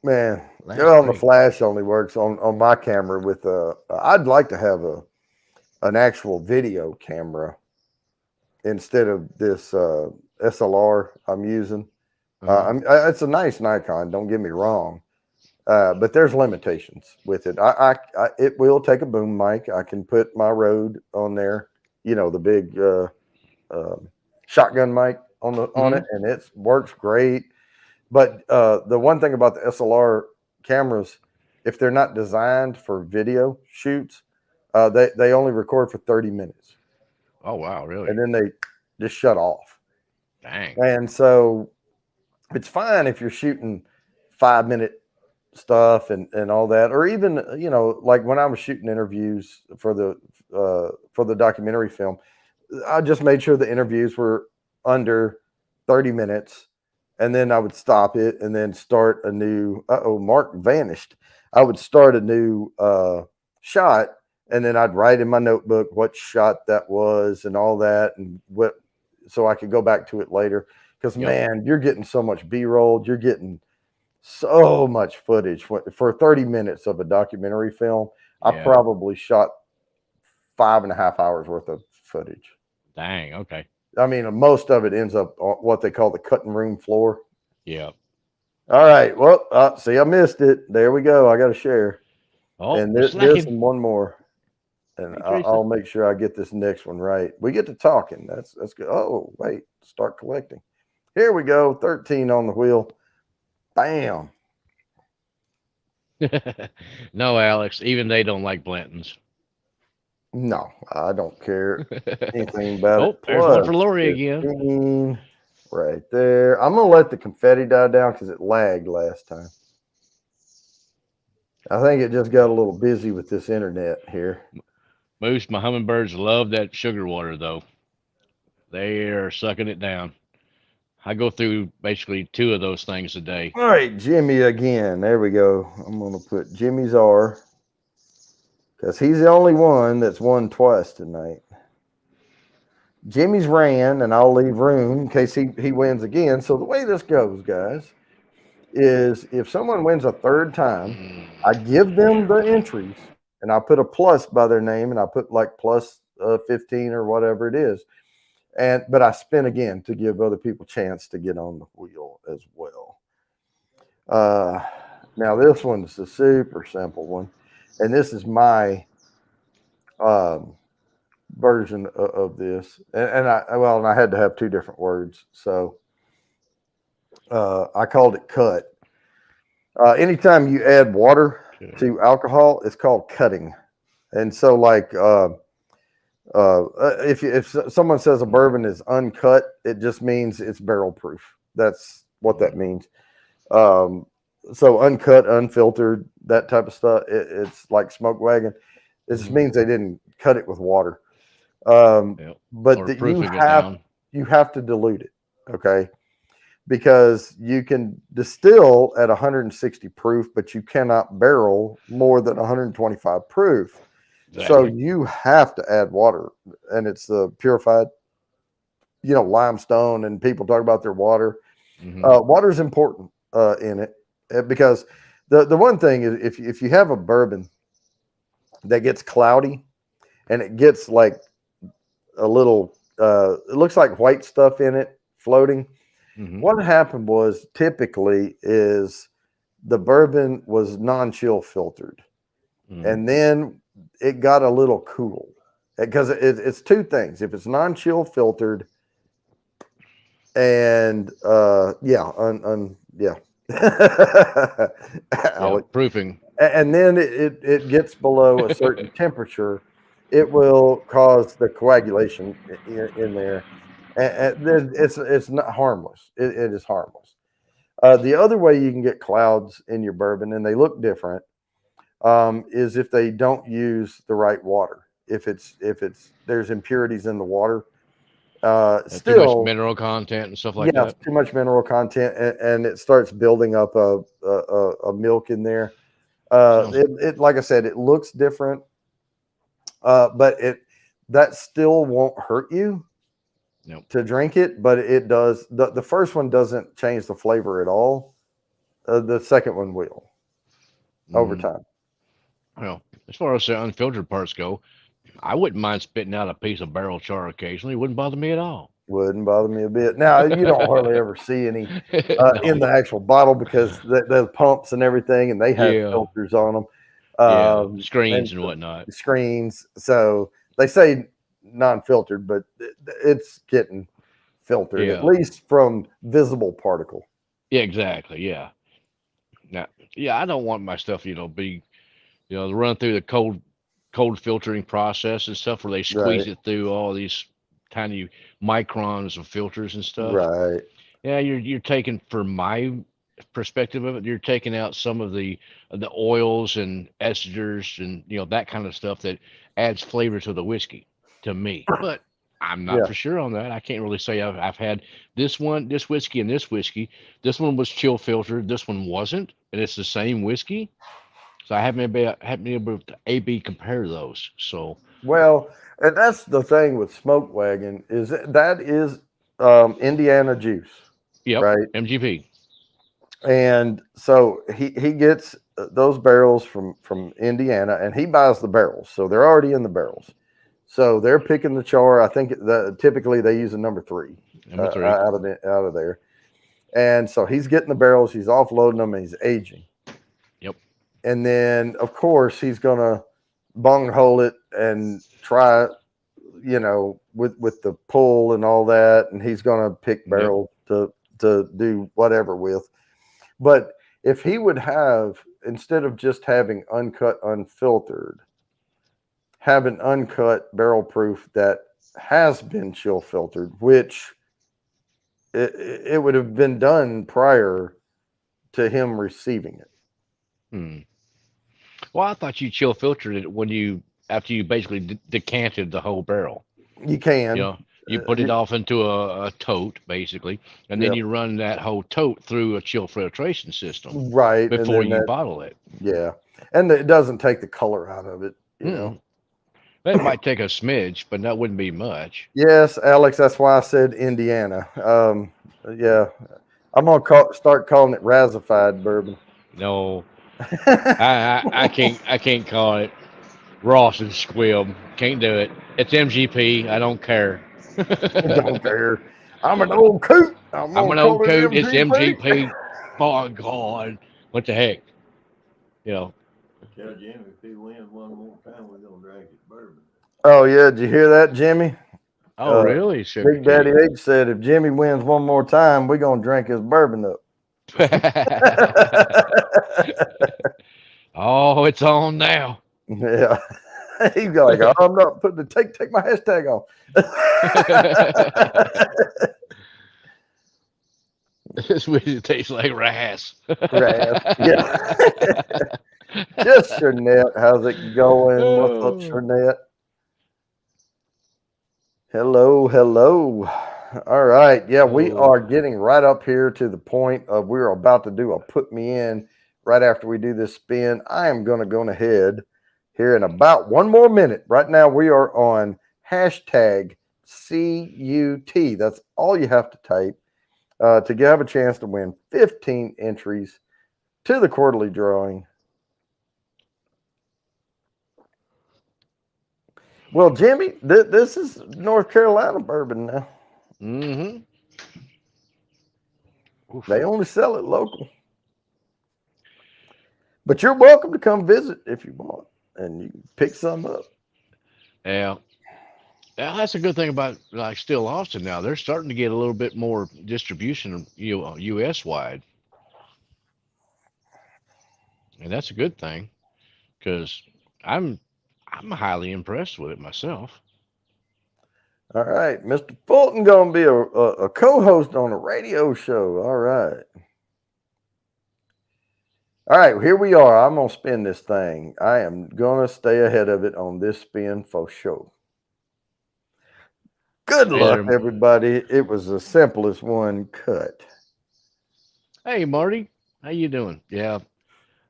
Man, last well, the thing. flash only works on my camera with I'd like to have an actual video camera instead of this SLR I'm using. Uh-huh. It's a nice Nikon, don't get me wrong, but there's limitations with it. It will take a boom mic. I can put my Rode on there, the big shotgun mic on Hmm. it, and it works great. But the one thing about the SLR cameras, if they're not designed for video shoots, they only record for 30 minutes, Oh wow, really? and then they just shut off. Dang. And so it's fine if you're shooting 5 minute stuff and all that, or even like when I was shooting interviews for the documentary film, I just made sure the interviews were under 30 minutes, and then I would stop it and then start a new. Oh, Mark vanished. I would start a new shot, and then I'd write in my notebook what shot that was and all that, and what, so I could go back to it later. Because Yep. man, you're getting so much B-roll, you're getting so much footage for 30 minutes of a documentary film. I Yeah. probably shot 5.5 hours worth of footage. Dang. Okay. I mean, most of it ends up on what they call the cutting room floor. Yeah. All right. Well, see, I missed it. There we go. I got to share. Oh, And we're this slacking. and one more. And Hey, I'll Teresa. make sure I get this next one right. We get to talking. That's good. Oh, wait. Start collecting. Here we go. 13 on the wheel. Bam. No, Alex. Even they don't like Blantons. No, I don't care anything about Oh, it. there's one Plus for Lori again. 15 right there. I'm going to let the confetti die down because it lagged last time. I think it just got a little busy with this internet here. Moose, my hummingbirds love that sugar water though. They are sucking it down. I go through basically two of those things a day. All right, Jimmy again. There we go. I'm going to put Jimmy's R because he's the only one that's won twice tonight. Jimmy's ran, and I'll leave room in case he wins again. So the way this goes, guys, is if someone wins a third time, I give them the entries, and I put a plus by their name, and I put like plus 15 or whatever it is. But I spin again to give other people a chance to get on the wheel as well. Now this one's a super simple one, and this is my um, version of this, and I had to have two different words, so I called it cut. Anytime you add water to alcohol, it's called cutting, and so like if someone says a bourbon is uncut, it just means it's barrel proof. That's what that means. Um, so uncut, unfiltered, that type of stuff. It's like smoke wagon. It just means they didn't cut it with water. Yep. But Or that proofing it down. you have to dilute it, okay? Because you can distill at 160 proof, but you cannot barrel more than 125 proof. So Exactly. you have to add water, and it's the purified, limestone. And people talk about their water. Hmm. Water is important in it because the one thing is if you have a bourbon that gets cloudy and it gets like a little, it looks like white stuff in it floating. Hmm. What happened was typically is the bourbon was non-chill filtered, Hmm. and then it got a little cool because it's two things. If it's non-chill filtered, and yeah, Yeah. Alex, Proofing. and then it gets below a certain temperature, it will cause the coagulation in there, and then it's not harmless. It is harmless. The other way you can get clouds in your bourbon, and they look different, is if they don't use the right water. If it's there's impurities in the water, Too much still, mineral content and stuff like yeah, that. too much mineral content, and it starts building up a milk in there. Sounds. It like I said, it looks different, but it that still won't hurt you Nope. to drink it, but it does. The first one doesn't change the flavor at all. The second one will over Hmm. time. Well, as far as the unfiltered parts go, I wouldn't mind spitting out a piece of barrel char occasionally. It wouldn't bother me at all. Wouldn't bother me a bit. Now you don't hardly ever see any in No. the actual bottle because the pumps and everything, and they have Yeah. filters on them, Yeah. and Screens and whatnot. screens. So they say non-filtered, but it's getting filtered at Yeah. least from visible particle. Yeah. Exactly. Yeah. Now, yeah, I don't want my stuff, be, to run through the cold filtering process and stuff where they squeeze Right, it through all these tiny microns of filters and stuff. right, Yeah, you're taking, for my perspective of it, you're taking out some of the oils and esters and that kind of stuff that adds flavor to the whiskey to me. But I'm not Yeah. for sure on that. I can't really say I've had this one, this whiskey, and this whiskey. This one was chill filtered. This one wasn't, and it's the same whiskey. So I haven't been able to A/B compare those. So Well, and that's the thing with Smoke Wagon is that is Indiana juice, yep, right? MGP. And so he gets those barrels from Indiana, and he buys the barrels, so they're already in the barrels. So they're picking the char. I think typically they use a number three Number three. out of there, and so he's getting the barrels, he's offloading them, and he's aging. Yep. And then of course he's gonna bung hole it and try, with the pull and all that, and he's gonna pick Yep. barrels to do whatever with. But if he would have, instead of just having uncut, unfiltered, have an uncut barrel proof that has been chill filtered, which it would have been done prior to him receiving it. Hmm. Well, I thought you chill filtered it when you after you basically decanted the whole barrel. You You can, know, you put it off into a tote basically, and then yeah, you run that whole tote through a chill filtration system right, and before then you that, bottle it. yeah, and it doesn't take the color out of it, Mm. That might take a smidge, but that wouldn't be much. Yes, Alex, that's why I said Indiana. Yeah, I'm gonna start calling it Razzified bourbon. No, I can't call it Ross and Squibb. Can't do it. It's MGP. I don't care. Don't care. I'm an old coot. I'm I'm gonna an old call it coot. It's MGP. MGP. By God, what the heck? You know. Tell Jimmy if he wins one more time, we're gonna drink his bourbon. Oh yeah, did you hear that, Jimmy? Oh, Uh, really, Sugar Big Daddy King? H said if Jimmy wins one more time, we're gonna drink his bourbon up. Oh, it's on now. Yeah. He's like, oh, I'm not putting the take my hashtag off. This whiskey tastes like Ras. Right. Yeah. Just Shernette. How's it going? What's up, Oh. Shernette? Hello, hello. All right. Yeah, we Oh. are getting right up here to the point of we're about to do a put me in right after we do this spin. I am going to go ahead here in about one more minute. Right now, we are on hashtag CUT. That's all you have to type to have a chance to win 15 entries to the quarterly drawing. Well, Jimmy, this is North Carolina bourbon now. Mm-hmm. They only sell it local. But you're welcome to come visit if you want, and you can pick some up. Yeah. Yeah, that's a good thing about like Still Austin now. They're starting to get a little bit more distribution, U.S. wide, and that's a good thing because I'm I'm highly impressed with it myself. All right, Mr. Fulton gonna be a co-host on a radio show. All right, here we are. I'm gonna spin this thing. I am gonna stay ahead of it on this spin for sure. Good Hey luck, there, everybody. It was the simplest one cut. hey Marty, how you doing? Yeah,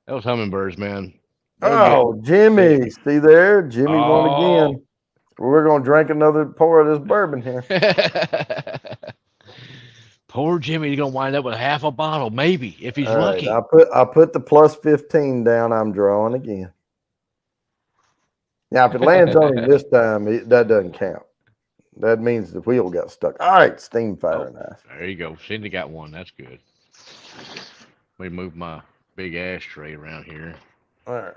that was hummingbirds, man. They're Oh, getting they. Jimmy, see there? Jimmy won Oh. again. We're gonna drink another pour of this bourbon here. Poor Jimmy's gonna wind up with half a bottle, maybe if he's All right, lucky. I put the plus 15 down. I'm drawing again. Now, if it lands on him this time, that doesn't count. That means the wheel got stuck. All right, steam fire Oh, and ice. there you go. Cindy got one. That's good. Let me move my big ashtray around here. All right.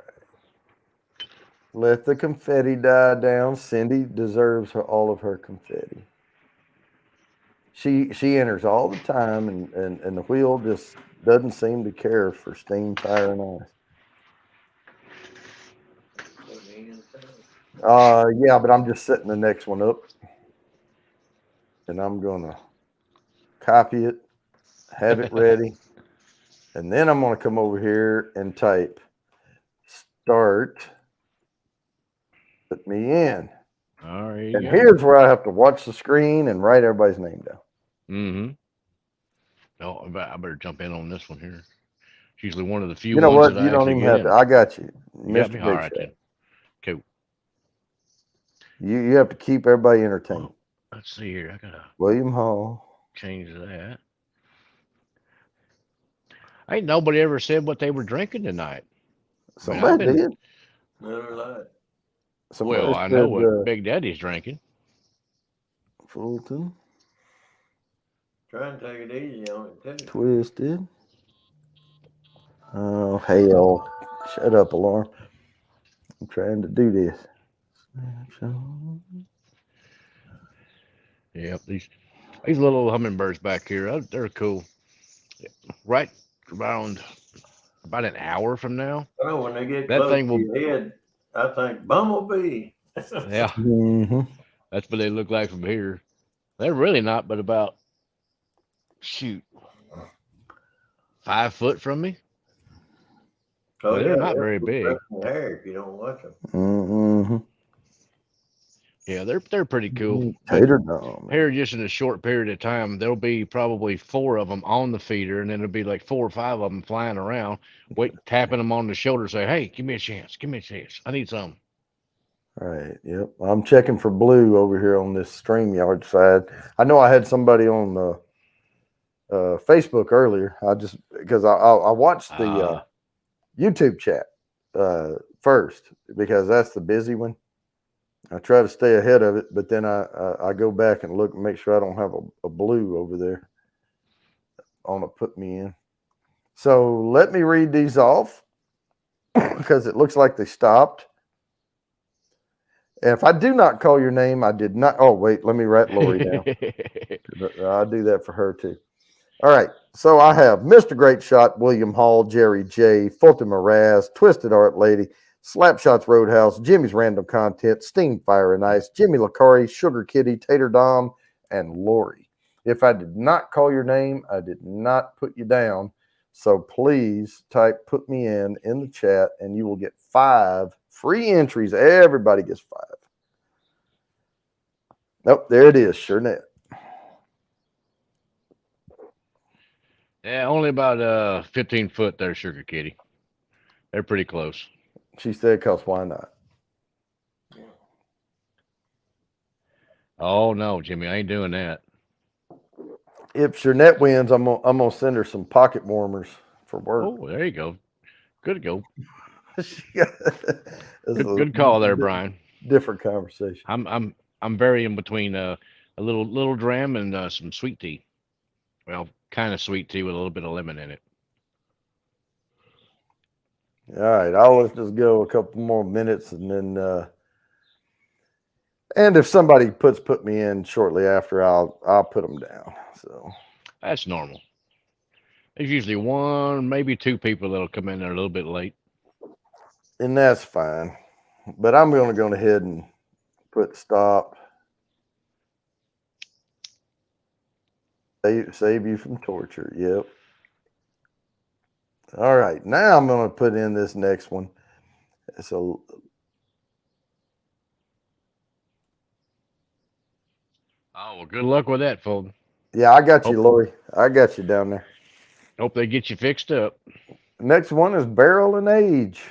Let the confetti die down. Cindy deserves all of her confetti. She enters all the time, and the wheel just doesn't seem to care for steam, fire, and ice. Yeah, but I'm just setting the next one up, and I'm gonna copy it, have it ready, and then I'm gonna come over here and type start. Put me in. All right, you And go. here's where I have to watch the screen and write everybody's name down. Mm-hmm. Oh, I better jump in on this one here. It's usually one of the few You know ones what? that You I don't actually even get have to. in. I got you, You got Mr. me? All Great right, Shot. then. Cool. You have to keep everybody entertained. Oh, let's see here. I gotta William Hall. change that. Ain't nobody ever said what they were drinking tonight. I mean, I've Somebody been, did. Miller Lite. well, Somebody I know said what Big Daddy's drinking. Fulton, Try and take it easy on it too. Twisted. Oh, hell. Shut up, alarm. I'm trying to do this. Yep, these little hummingbirds back here, they're cool. Right around about an hour from now, Oh, when they get that close thing to will. your head, I think bumblebee. Yeah, Mm-hmm. that's what they look like from here. They're really not, but about shoot 5 foot from me. Oh But yeah, they're not they'll very be big. brushing your hair if you don't watch them. Mm-hmm. Yeah, they're pretty cool. But Tater dome. here, just in a short period of time, there'll be probably 4 of them on the feeder, and then there'll be like 4 or 5 of them flying around, tapping them on the shoulder, say, "Hey, give me a chance, give me a chance. I need some." Right. Yep. I'm checking for blue over here on this StreamYard side. I know I had somebody on Facebook earlier. I just because I watched the Ah, YouTube chat first because that's the busy one. I try to stay ahead of it, but then I go back and look and make sure I don't have a blue over there on to put me in. So let me read these off because it looks like they stopped. And if I do not call your name, I did not. Oh, wait, let me write Lori down. I'll do that for her too. All right. So I have Mr. Great Shot, William Hall, Jerry J, Fulton Moraz, Twisted Art Lady, Slapshots Roadhouse, Jimmy's Random Content, Steam Fire and Ice, Jimmy Lacari, Sugar Kitty, Tater Dom, and Lori. If I did not call your name, I did not put you down. So please type "put me in the chat, and you will get 5 free entries. Everybody gets 5. Nope, there it is. Sure net. yeah, only about 15 foot there, Sugar Kitty. They're pretty close. She said, "Cause why not?" Oh no, Jimmy, I ain't doing that. If Shernette wins, I'm gonna send her some pocket warmers for work. Oh, there you go. Good to go. This is Good call there, Brian. different conversation. I'm varying between a little dram and some sweet tea. Well, kind of sweet tea with a little bit of lemon in it. All right, I'll let this go a couple more minutes, and then and if somebody put me in shortly after, I'll put them down. So That's normal. There's usually 1, maybe 2 people that'll come in there a little bit late. and that's fine. But I'm going to go ahead and put stop. Save you from torture. Yep. All right, now I'm going to put in this next one. So Oh well, good luck with that, Fulton. yeah, I got you, Hope Lori. I got you down there. hope they get you fixed up. Next one is barrel and age.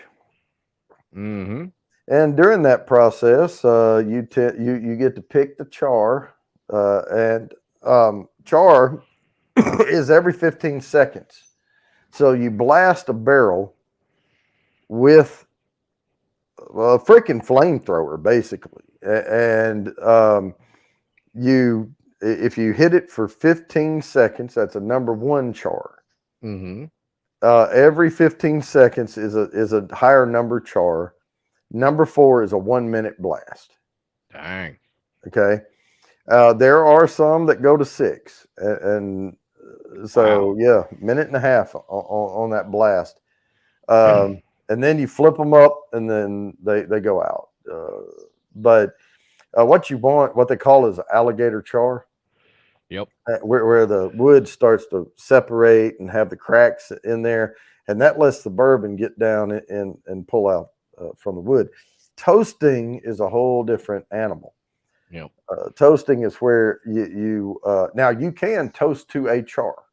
Mm-hmm. And during that process, you get to pick the char, and char is every 15 seconds. So you blast a barrel with a freaking flamethrower, basically, and if you hit it for 15 seconds, that's a number 1 char. Mm-hmm. Every 15 seconds is a higher number char. Number 4 is a 1-minute blast. Dang. Okay. There are some that go to 6, and so Wow. yeah, minute and a half on that blast. And then you flip them up, and then they go out. But what they call is alligator char, Yep. where the wood starts to separate and have the cracks in there, and that lets the bourbon get down and pull out from the wood. Toasting is a whole different animal. Yep. Toasting is where you now you can toast to a char,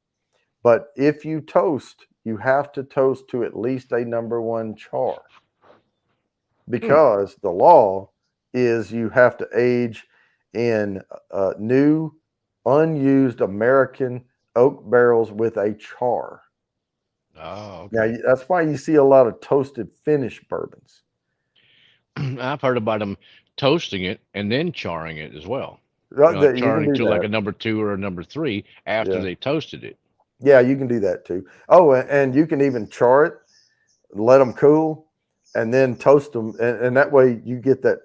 but if you toast, you have to toast to at least a number one char because the law is you have to age in new, unused American oak barrels with a char. Oh, Now okay. that's why you see a lot of toasted finish bourbons. I've heard about them toasting it and then charring it as well. Like You can charring it do to like that. a number two or a number three after Yeah, they toasted it. yeah, you can do that too. Oh, and you can even char it, let them cool, and then toast them, and that way you get that.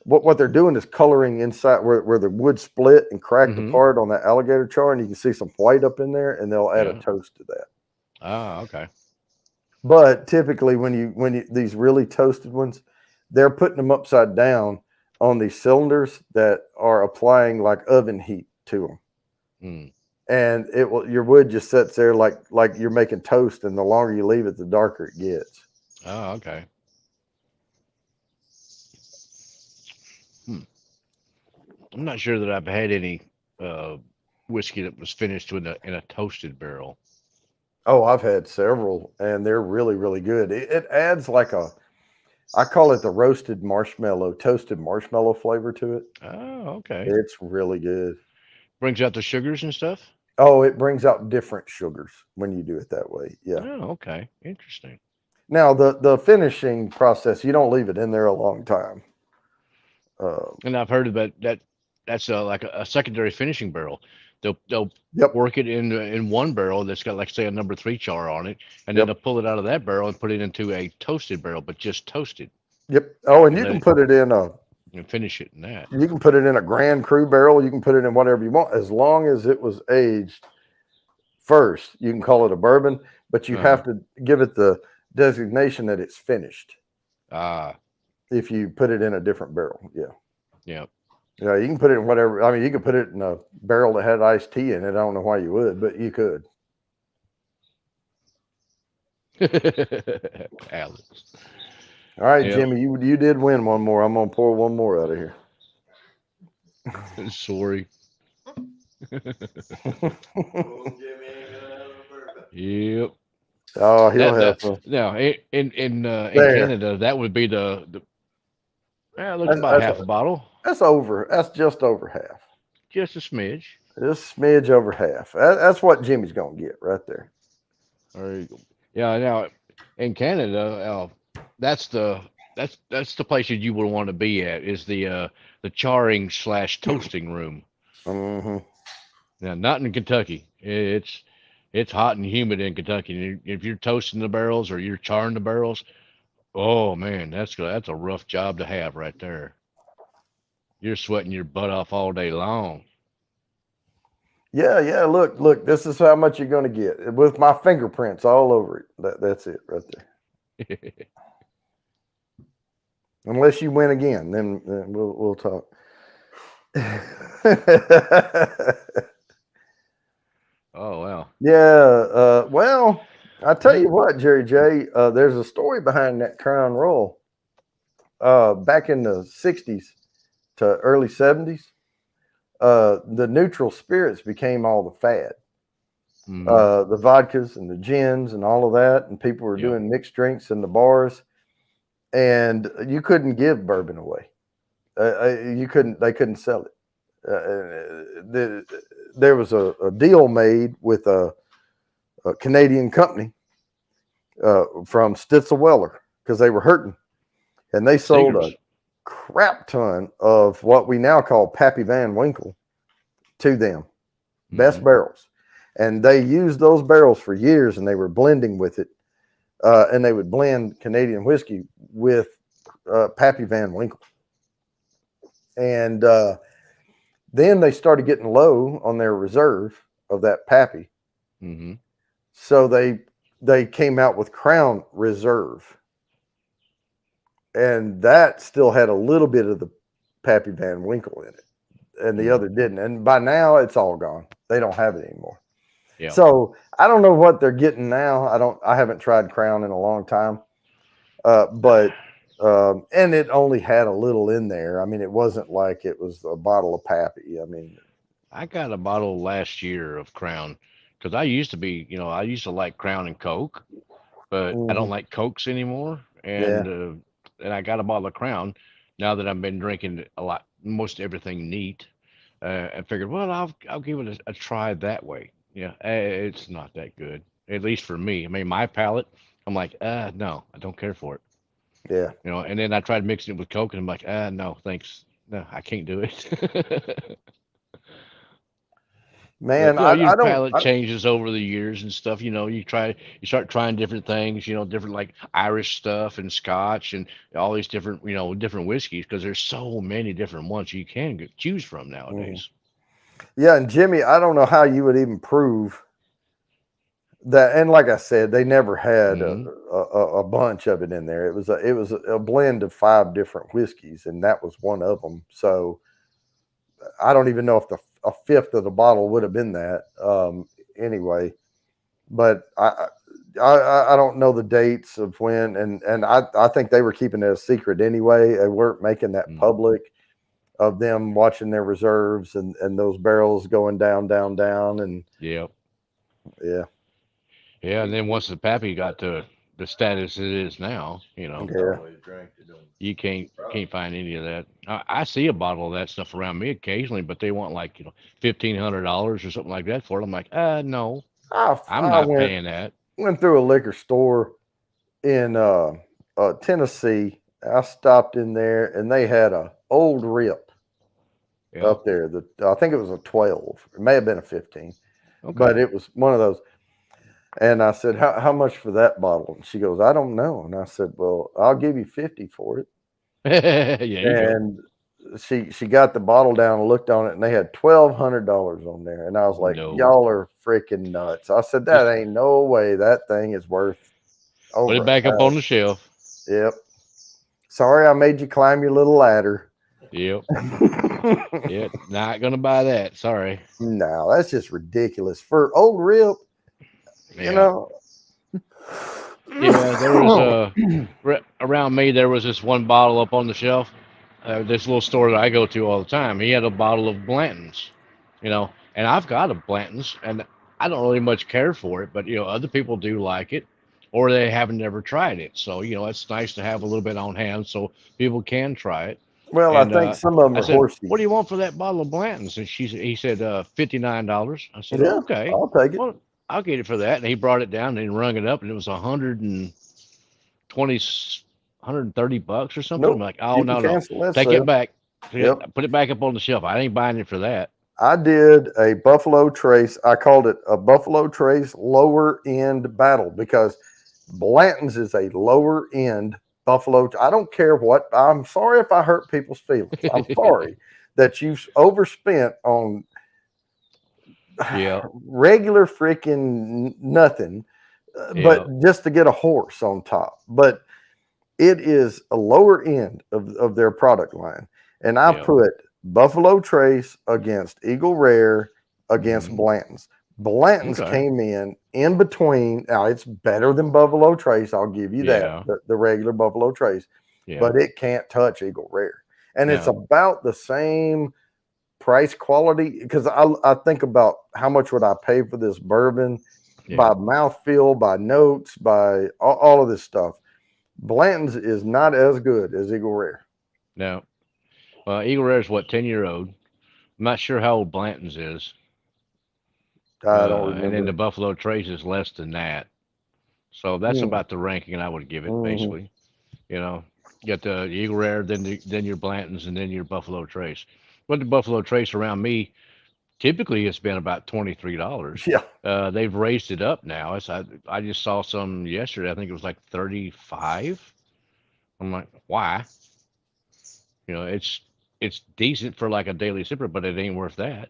What they're doing is coloring inside where the wood split and cracked Mm-hmm. apart on that alligator char, and you can see some white up in there, and they'll add a Yeah. toast to that. Ah, okay. But typically, when you these really toasted ones, they're putting them upside down on these cylinders that are applying like oven heat to them, Mm. and it will your wood just sits there like you're making toast, and the longer you leave it, the darker it gets. Ah, okay. Hmm. I'm not sure that I've had any uh, whiskey that was finished in a toasted barrel. Oh, I've had several, and they're really really good. It adds like a I call it the roasted marshmallow, toasted marshmallow flavor to it. Oh, okay. It's really good. Brings out the sugars and stuff. Oh, it brings out different sugars when you do it that way. Yeah. Oh, okay. Interesting. Now the finishing process, you don't leave it in there a long time. Uh, And I've heard about that. That's like a secondary finishing barrel. They'll yep, work it in one barrel that's got like say a number three char on it, and then yep, they'll pull it out of that barrel and put it into a toasted barrel, but just toasted, yep. Oh, and and you let can it put it in a and finish it in that. you can put it in a Grand Cru barrel. You can put it in whatever you want, as long as it was aged first. You can call it a bourbon, but you Uh-huh. have to give it the designation that it's finished. Ah, If you put it in a different barrel, yeah. yeah. Yeah, you can put it in whatever. I mean, you could put it in a barrel that had iced tea in it. I don't know why you would, but you could. Alex. All right, Yeah. Jimmy, you did win one more. I'm gonna pour one more out of here. Sorry. Old Jimmy ain't gonna have no bourbon. Yep. Oh, he'll That have that some. now in There. Canada that would be the look That's about that's, half a bottle, that's over. That's just over half. just a smidge. Just smidge over half. That's what Jimmy's gonna get right there. Or yeah, now in Canada, that's the that's the place you would want to be at is the charring slash toasting room. Hmm. Now, not in Kentucky. It's hot and humid in Kentucky. And if you're toasting the barrels or you're charring the barrels, oh man, that's a rough job to have right there. You're sweating your butt off all day long. Yeah, yeah. Look. This is how much you're gonna get with my fingerprints all over it. That's it right there. Unless you win again, then we'll talk. Oh wow. Yeah. Well, I tell Yeah. you what, Jerry J. There's a story behind that Crown Royal. Back in the '60s to early '70s, the neutral spirits became all the fad. Hmm. The vodkas and the gins and all of that, and people were Yep. doing mixed drinks in the bars, and you couldn't give bourbon away. You couldn't. They couldn't sell it. There was a deal made with a Canadian company from Stitzel-Weller because they were hurting, and they sold a Singers. crap ton of what we now call Pappy Van Winkle to them, best Hmm. barrels, and they used those barrels for years, and they were blending with it, and they would blend Canadian whiskey with Pappy Van Winkle, and then they started getting low on their reserve of that Pappy, Hmm. so they came out with Crown Reserve, and that still had a little bit of the Pappy Van Winkle in it, and the Mm. other didn't. And by now, it's all gone. They don't have it anymore. Yeah. So I don't know what they're getting now. I haven't tried Crown in a long time, but And it only had a little in there. I mean, it wasn't like it was a bottle of Pappy. I mean, I got a bottle last year of Crown because I used to be, I used to like Crown and Coke, but I don't mhm, like Cokes anymore. yeah, And I got a bottle of Crown now that I've been drinking a lot, most everything neat. And figured, well, I'll give it a try that way. Yeah, it's not that good, at least for me. I mean, my palate, I'm like, no, I don't care for it. yeah. And then I tried mixing it with Coke, and I'm like, no, thanks, no, I can't do it. But Man, your I don't. palate changes over the years and stuff. You start trying different things. Different like Irish stuff and Scotch and all these different, different whiskeys because there's so many different ones you can choose from Mhm. nowadays. Yeah, and Jimmy, I don't know how you would even prove that. And like I said, they never had Hmm. a bunch of it in there. It was a blend of 5 different whiskeys, and that was one of them. So I don't even know if a fifth of the bottle would have been that. Anyway, but I don't know the dates of when, and I think they were keeping it a secret anyway. They weren't making that Mm. public of them watching their reserves and those barrels going down, down, down, and Yeah, yeah, yeah. And then once the Pappy got to the status it is now, yeah. Always drank it on you can't Bourbon. find any of that. I see a bottle of that stuff around me occasionally, but they want like $1,500 or something like that for it. I'm like, no, I'm I not went paying that. went through a liquor store in Tennessee. I stopped in there and they had a old rip Yeah, up there. I think it was a 12. It may have been a 15, but okay. it was one of those. And I said, how much for that bottle? And she goes, I don't know. And I said, well, I'll give you 50 for it. Yeah, you go. And she got the bottle down and looked on it, and they had $1,200 on there. And I was like, No, y'all are freaking nuts. I said, just that ain't no way that thing is worth put over it a back up on thousand. the shelf. Yep. Sorry I made you climb your little ladder. Yep. Yeah, not gonna buy that. Sorry. No, that's just ridiculous. For old rip, you Yeah. know. Yeah, there was around me there was this one bottle up on the shelf. This little store that I go to all the time. He had a bottle of Blanton's, and I've got a Blanton's, and I don't really much care for it, but other people do like it, or they haven't never tried it. So it's nice to have a little bit on hand so people can try it. Well, I And think some of them I are said, horsey. "What do you want for that bottle of Blanton's?" And he said, $59. I said, Yeah, "Okay, I'll take it. well, I'll get it for that." And he brought it down and he rung it up, and it was 20, $130 or something. I'm Nope. like, oh You can no, no, cancel that take it sale. back. Yep. Put it back up on the shelf. I ain't buying it for that. I did a Buffalo Trace. I called it a Buffalo Trace lower end battle because Blanton's is a lower end Buffalo. I don't care what. I'm sorry if I hurt people's feelings. I'm sorry that you've overspent on Yeah, regular freaking nothing, but yeah, just to get a horse on top. But it is a lower end of their product line. And I yeah. put Buffalo Trace against Eagle Rare against Hmm. Blanton's. Blanton's Okay. came in between. Now it's better than Buffalo Trace. I'll give you that, Yeah, the regular Buffalo Trace, yeah. but it can't touch Eagle Rare. And it's No, about the same price quality because I think about how much would I pay for this bourbon yeah, by mouthfeel, by notes, by all of this stuff. Blanton's is not as good as Eagle Rare. no. Eagle Rare is what, 10-year old. I'm not sure how old Blanton's is. I don't And then the remember. Buffalo Trace is less than that. So that's Mm, about the ranking I would give it, mhm. basically. You know, you got the Eagle Rare, then your Blantons, and then your Buffalo Trace. But the Buffalo Trace around me typically it's been about $23. Yeah. They've raised it up now. I just saw some yesterday. I think it was like 35. I'm like, why? It's decent for like a daily sipper, but it ain't worth that.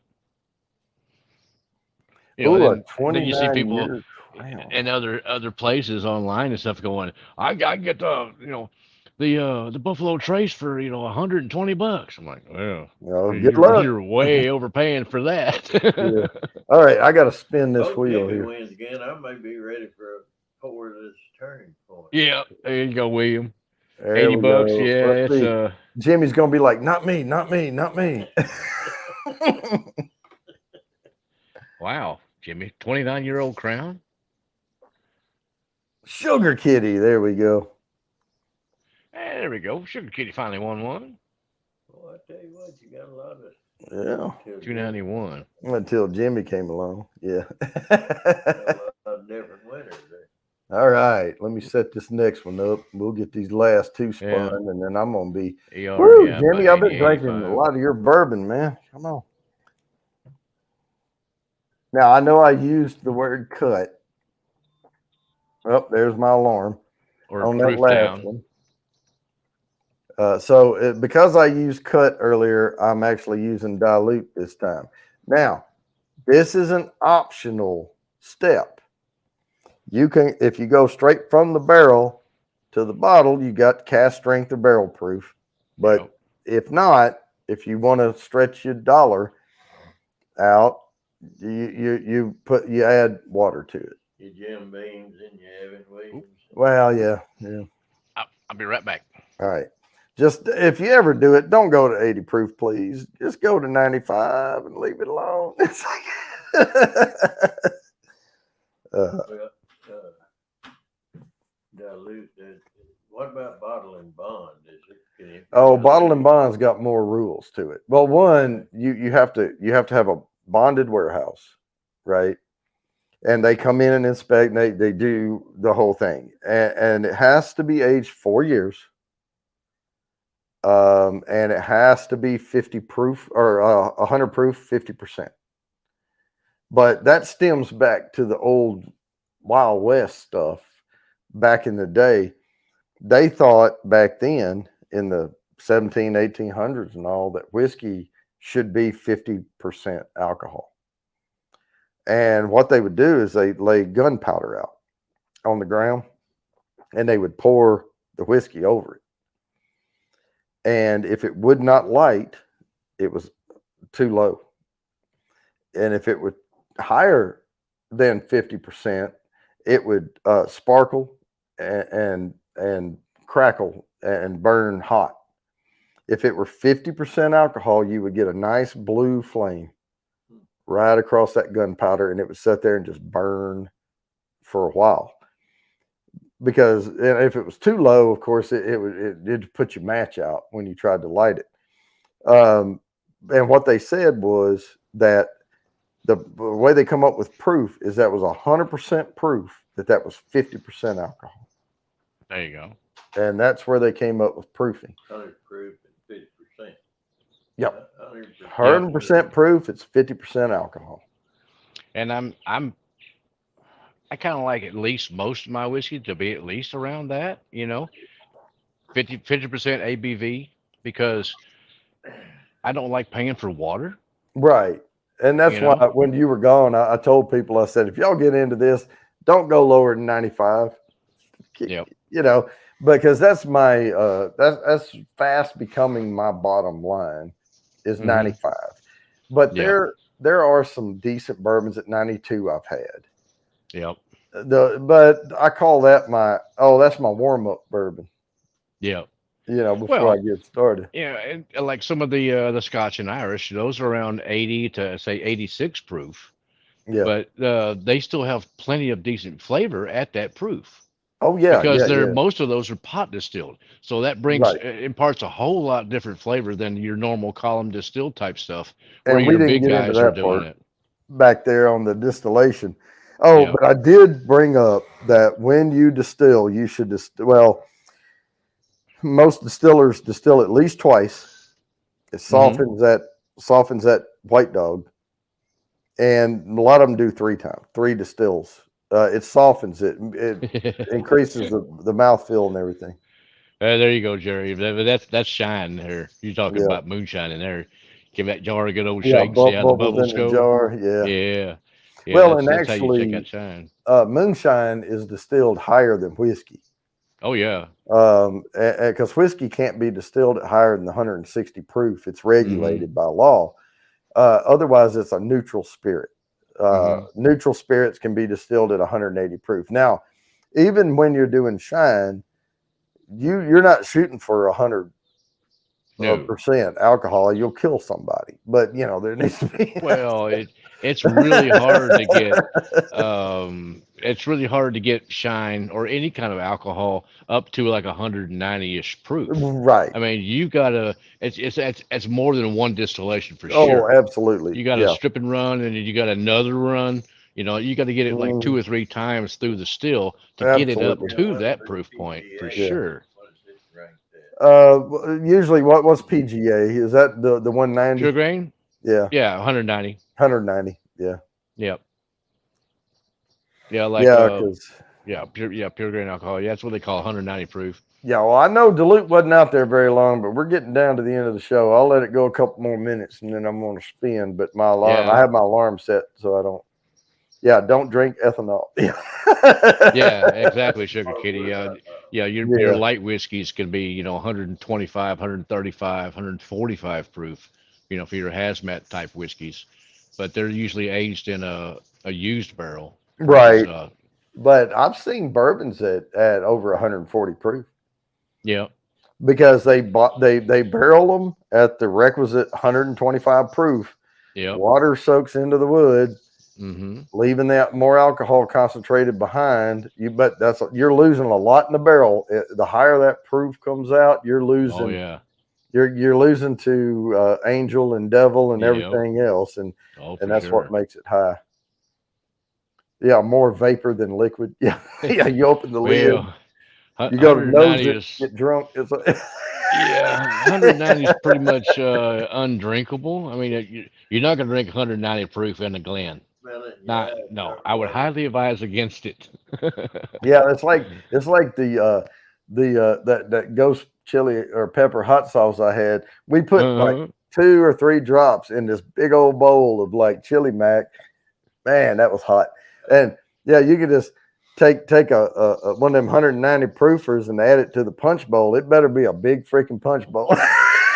Oh, a And then you see 29 people year crown. and other places online and stuff going, I got to get the Buffalo Trace for $120. I'm like, well, Oh, good luck. you're way overpaying for Yeah. that. All right, I got to spin this Suppose wheel Jimmy here. wins again. I may be ready for a pour this turning point. Yeah, there you go, William. There 80 we bucks. go. Yeah, Let's it's see. Jimmy's gonna be like, not me, not me, not me. wow, Jimmy, 29-year-old crown. Sugar Kitty. There we go. Hey, there we go. Sugar Kitty finally won one. Well, I tell you what, you got a lot of Yeah. 291. Until Jimmy came along. Yeah. a lot of different winners there. All right. Let me set this next one up. We'll get these last two spun, Yeah. and then I'm gonna be. ER, Woo, yeah, Jimmy! about I've been 80, drinking a 85. lot of your bourbon, man. Come on. Now I know I used the word cut. Oh, there's my alarm Or on that proof last down. one. Because I used cut earlier, I'm actually using dilute this time. Now, this is an optional step. You can, if you go straight from the barrel to the bottle, you got cast strength or barrel proof. But Yep. if not, if you want to stretch your dollar out, you add water to it. Your Jim Beams and your Evan Williams. Well, yeah. I'll be right back. All right. Just if you ever do it, don't go to 80 proof, please. Just go to 95 and leave it alone. It's like Well, dilute. What about bottle and bond? Is it? Can you bottle and bond's got more rules to it. Well, one, you have to have a bonded warehouse, right? And they come in and inspect. And they do the whole thing, and it has to be aged 4 years. And it has to be 50 proof or 100 proof, 50%. But that stems back to the old Wild West stuff back in the day. They thought back then in the 1800s and all that whiskey should be 50% alcohol. And what they would do is they lay gunpowder out on the ground and they would pour the whiskey over it. And if it would not light, it was too low. And if it was higher than 50%, it would sparkle and crackle and burn hot. If it were 50% alcohol, you would get a nice blue flame right across that gunpowder, and it would sit there and just burn for a while. Because if it was too low, of course, it did put your match out when you tried to light it. And what they said was that the way they come up with proof is that was 100% proof that was 50% alcohol. There you go. And that's where they came up with proofing. 100 proof and 50%. Yep. 100%. 100% proof, it's 50% alcohol. And I kind of like at least most of my whiskey to be at least around that, 50% ABV, because I don't like paying for water. Right. And that's why when you were gone, I told people, I said, if y'all get into this, don't go lower than 95. Yep. Because that's my that's fast becoming my bottom line is 95. But there are some decent bourbons at 92 I've had. Yep. But I call that that's my warm-up bourbon. Yep. Before I get started. Yeah, and like some of the Scotch and Irish, those are around 80 to say 86 proof. Yeah. But they still have plenty of decent flavor at that proof. Oh yeah, because most of those are pot distilled, so that brings imparts a whole lot different flavor than your normal column distilled type stuff, where and we your didn't big get guys into that are doing part it back there on the distillation. But I did bring up that when you distill, you should most distillers distill at least twice. It softens that white dog, and a lot of them do 3 times, 3 distills. It softens it. It increases the mouthfeel and everything. There you go, Jerry. That's shine there. You're talking about moonshine in there. Give that jar a good old shake. See how the bubbles in go. The jar. Yeah. Well, and that's how you check actually, that shine. Moonshine is distilled higher than whiskey. Oh yeah. Because whiskey can't be distilled at higher than 160 proof. It's regulated by law. Otherwise, it's a neutral spirit. Neutral spirits can be distilled at 180 proof. Now, even when you're doing shine, you're not shooting for 100% No. alcohol. You'll kill somebody. But there needs to be. Well, it's really hard to get shine or any kind of alcohol up to like 190-ish proof. Right. I mean, you gotta it's more than one distillation for Oh, sure. absolutely. You got to Yeah. strip and run, and then you got another run. You got to get it like 2 Mm, or 3 times through the still to get it up absolutely. Yeah, to what is that this proof point for PGA? Yeah. sure. What is it ranked at? Usually, what's PGA? Is that the 190? Pure grain, Yeah, yeah, 190. 190. Yeah, Yep. Yeah, like yeah, because pure grain alcohol. Yeah, that's what they call 190 proof. yeah. Well, I know Duluth wasn't out there very long, but we're getting down to the end of the show. I'll let it go a couple more minutes, and then I'm going to spin. But my alarm, I Yeah, have my alarm set, so I don't. Yeah, don't drink ethanol. Yeah. yeah, exactly, Sugar Oh, Kitty. we're Yeah, your Yeah. light whiskeys can be 125, 135, 145 proof. For your hazmat type whiskeys, but they're usually aged in a used barrel, which is Right. But I've seen bourbons at over 140 proof yeah, because they barrel them at the requisite 125 proof. yep. Water soaks into the wood, Mm-hmm. leaving that more alcohol concentrated behind you. But you're losing a lot in the barrel. The higher that proof comes out, you're Oh losing. yeah. You're losing to angel and devil and Yep. everything else, and Oh, and for that's what sure. makes it high. Yeah, more vapor than liquid. Yeah, yeah. You open the lid, Well, you go to nose 190 it, is get drunk. It's yeah, 190 is pretty much undrinkable. I mean, you're not gonna drink 190 proof in a Glen. Smell it in your Not eyes, no. Dr. I would Bobby. highly advise against it. yeah. It's like that ghost chili or pepper hot sauce I had. We put like Uh-huh. 2 or 3 drops in this big old bowl of like chili mac. Man, that was hot. And yeah, you could just take a one of them 190 proofers and add it to the punch bowl. It better be a big freaking punch bowl.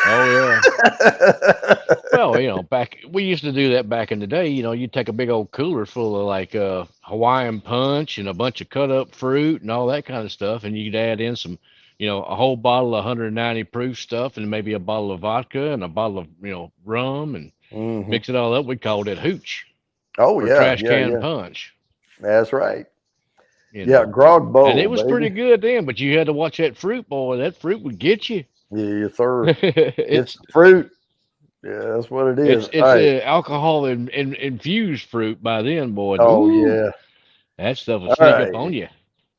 Oh yeah. Well, back we used to do that back in the day. You'd take a big old cooler full of like Hawaiian punch and a bunch of cut up fruit and all that kind of stuff, and you'd add in some, a whole bottle of 190 proof stuff and maybe a bottle of vodka and a bottle of rum and Hmm. mix it all up. We called it hooch Oh or yeah, trash yeah, can yeah. punch. That's right. You Yeah, know, grog and it bowl, was pretty baby. good then, but you had to watch that fruit, boy. That fruit would get you. Yeah, sir. It's it's the fruit. Yeah, that's what it is. It's All it's right. alcohol and infused fruit by then, boy. Oh Ooh, yeah. that stuff will All sneak up right. on you.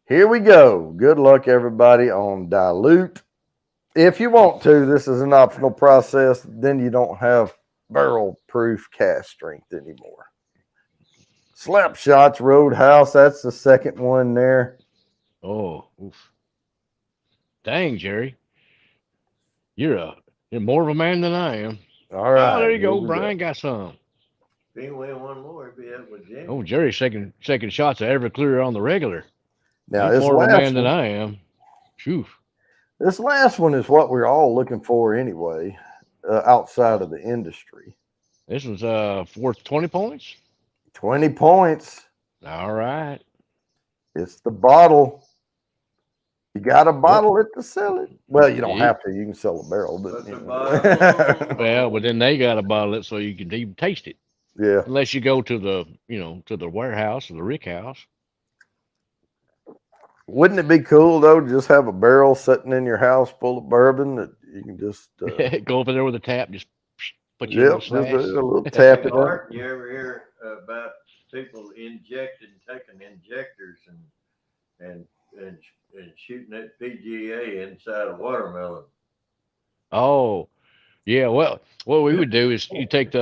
Here we go. Good luck, everybody, on dilute. If you want to, this is an optional process. Then you don't have barrel proof cast strength anymore. Slap shots, Roadhouse. That's the second one there. Oh, oof. Dang, Jerry, you're a you're more of a man than I am. All Oh, right. there you Here go. we go. Brian got some. If he win one more, he'll be up with Jimmy. Oh, Jerry's shaking shots of Everclear on the regular. Now He's this more of a man last than one. I am. Phew. This last one is what we're all looking for anyway, outside of the industry. This one's worth 20 points. 20 points. All right. It's the bottle. You got to Yep. bottle it to sell it. Well, you don't Yep. have to. You can sell a barrel, but Put the you know. bottle Well, but then they got to bottle it so you can even taste it. Yeah. Unless you go to the warehouse or the rick house. Wouldn't it be cool though to just have a barrel sitting in your house full of bourbon that you can just Go over there with a tap, just put you a little just slash. a little tap it out. Martin, you ever hear about people taking injectors and shooting that PGA inside a watermelon? Oh, yeah. Well, what we would do is you cut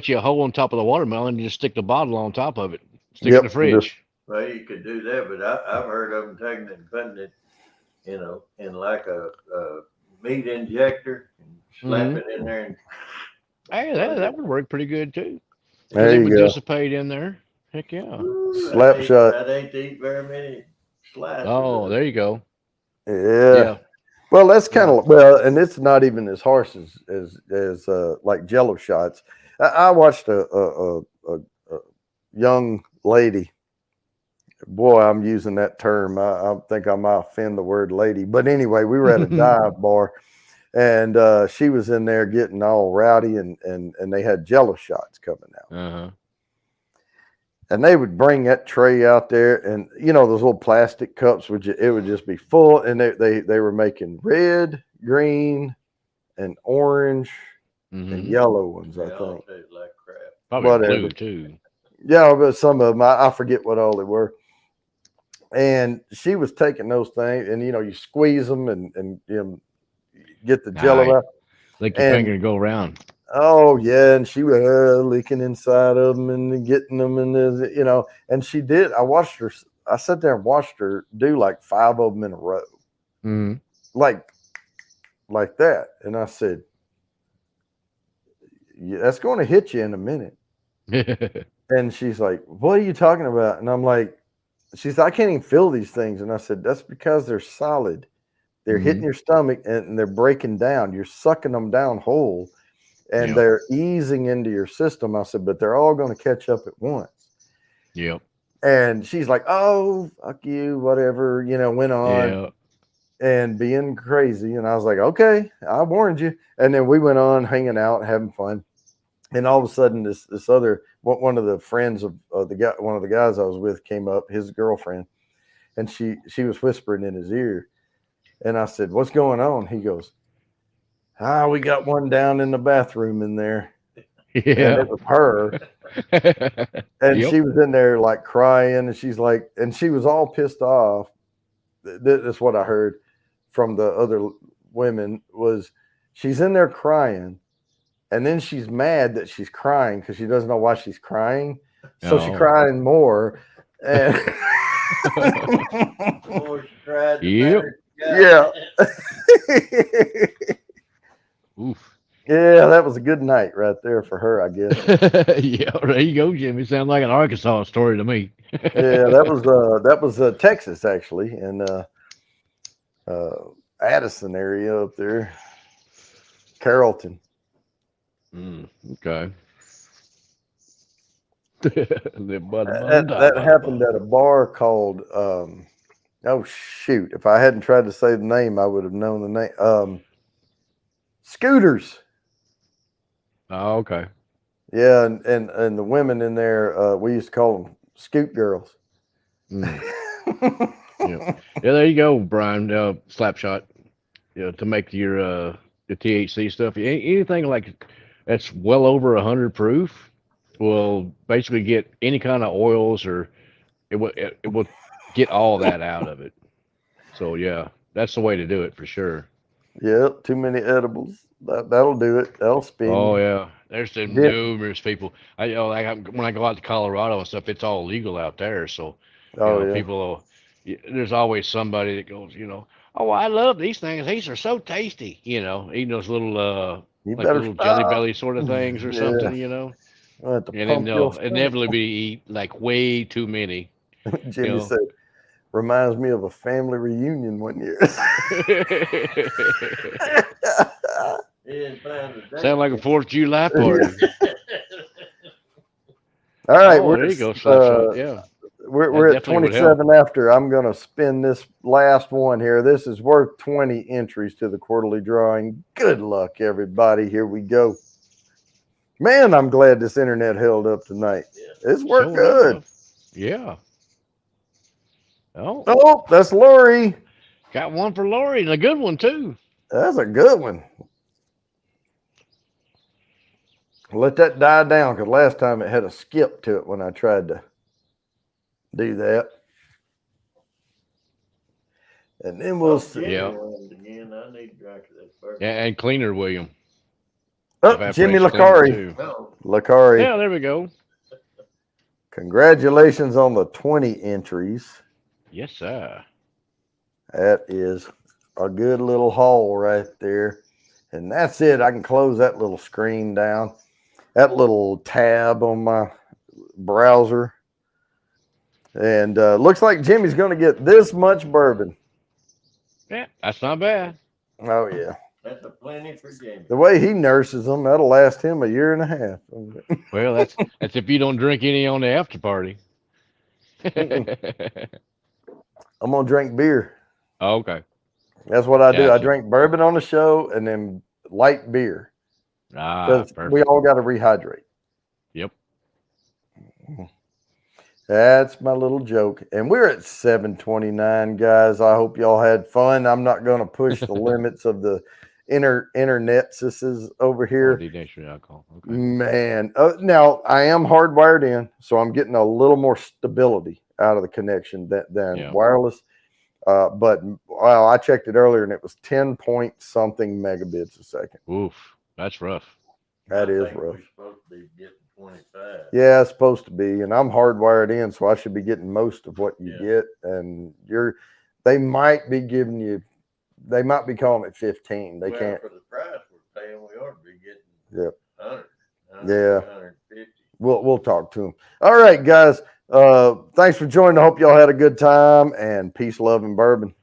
you a hole on top of the watermelon and just stick the bottle on top of it. Stick it in the Yep. fridge. Well, you could do that, but I've heard of them taking it and putting it, in like a meat injector and slap it in there. And Hey, that would work pretty good too. There Because it you would go. dissipate in there. Heck yeah. Slap shot. I'd hate to eat very many slices. Oh, there you go. Yeah. Yeah. Well, that's kind of and it's not even as harsh as like Jello shots. I watched a young lady Boy, I'm using that term. I think I might offend the word lady. But anyway, we were at a dive bar, and she was in there getting all rowdy, and they had Jello shots coming out. Uh-huh. And they would bring that tray out there, and those little plastic cups it would just be full, and they were making red, green, and orange and yellow ones, I They all think. taste like crap. Probably Whatever. blue too. Yeah, but some of them I forget what all they were. And she was taking those things, and you squeeze them and get the jello Aye. out. Lick your And finger and go around. oh yeah, and she was licking inside of them and getting them, and and she did. I watched her. I sat there and watched her do like 5 of them in a row, Mm. like that. And I said, yeah, that's going to hit you in a minute. And she's like, what are you talking about? And I'm like, she said, I can't even feel these things. And I said, that's because they're solid. They're hitting your stomach and they're breaking down. You're sucking them down whole, and Yep. they're easing into your system. I said, but they're all going to catch up at once. Yep. And she's like, oh, fuck you, whatever, went on Yeah. and being crazy. And I was like, okay, I warned you. And then we went on hanging out, having fun. And all of a sudden, this other one of the friends of the guy, one of the guys I was with, came up, his girlfriend, and she was whispering in his ear. And I said, what's going on? He goes, we got one down in the bathroom in there. And Yeah. it was her. And Yep. she was in there like crying. And she's like, and she was all pissed off. That's what I heard from the other women was she's in there crying. And then she's mad that she's crying because she doesn't know why she's crying. So she's Oh. crying more. And The more she cried, the Yep. better she got. Oof. Yeah, that was a good night right there for her, I guess. Yeah, there you go, Jimmy. Sounds like an Arkansas story to me. Yeah, that was Texas actually, in Addison area up there, Carrollton. Okay. That happened at a bar called oh shoot! If I hadn't tried to say the name, I would have known the name. Scooters. Oh, okay. Yeah, and the women in there, we used to call them Scoot Girls. Mm. Yeah. Yeah, there you go, Brian. Slapshot. To make your the THC stuff. Anything like that's well over 100 proof will basically get any kind of oils, or it will get all that out of it. So yeah, that's the way to do it for sure. Yep, too many edibles. That'll do it. That'll spin Oh you. yeah, there's been Yep. numerous people. When I go out to Colorado and stuff, it's all legal out there. So Oh yeah. people. There's always somebody that goes, oh, I love these things. These are so tasty. Eating those little You like better little jelly stop. belly sort of things or Yeah. something. I'll have to And then pump your they'll stomach. inevitably eat like way too many. Jimmy You said, reminds me of a family reunion one year. He didn't plan the date. Sound like a 4th of July party. All right, Oh, there you go, Slapshot. Yeah. we're at definitely would help. 27 after. I'm going to spin this last one here. This is worth 20 entries to the quarterly drawing. Good luck, everybody. Here we go. Man, I'm glad this internet held up tonight. It's worked Sure good. enough. Yeah. Oh, Oh, that's Lori. got one for Lori, and a good one too. That's a good one. Let that die down because last time it had a skip to it when I tried to do that. And then we'll see. Yeah. Again, I need to drink that first. Yeah, and cleaner, William. Oh, Evaporates Jimmy cleaner, Lacari. too. No, Lacari. Yeah, there we go. Congratulations on the 20 entries. Yes, sir. That is a good little haul right there. And that's it. I can close that little screen down. That little tab on my browser. And looks like Jimmy's going to get this much bourbon. Yeah, that's not bad. Oh, yeah. that's a plenty for Jimmy. The way he nurses them, that'll last him a year and a half. Well, that's if you don't drink any on the after party. I'm gonna drink beer. Okay. That's what I do. I Gotcha. drink bourbon on the show and then light beer Ah, because we perfect. all got to rehydrate. Yep. That's my little joke. And we're at 7:29, guys. I hope y'all had fun. I'm not going to push the limits of the internet over here. Denatured alcohol. Okay. Man, now I am hardwired in, so I'm getting a little more stability out of the connection than Yeah. wireless. But wow, I checked it earlier and it was 10 point something megabits a second. Oof. That's rough. That I is think rough. we're supposed to be getting 25. Yeah, it's supposed to be, and I'm hardwired in, so I should be getting most of what you get. And they might be giving you, they might be calling it 15. They Well, can't. for the price we're paying, we ought to be getting Yep. 100, Yeah. 150. We'll talk to them. All right, guys. Thanks for joining. I hope y'all had a good time, and peace, love, and bourbon.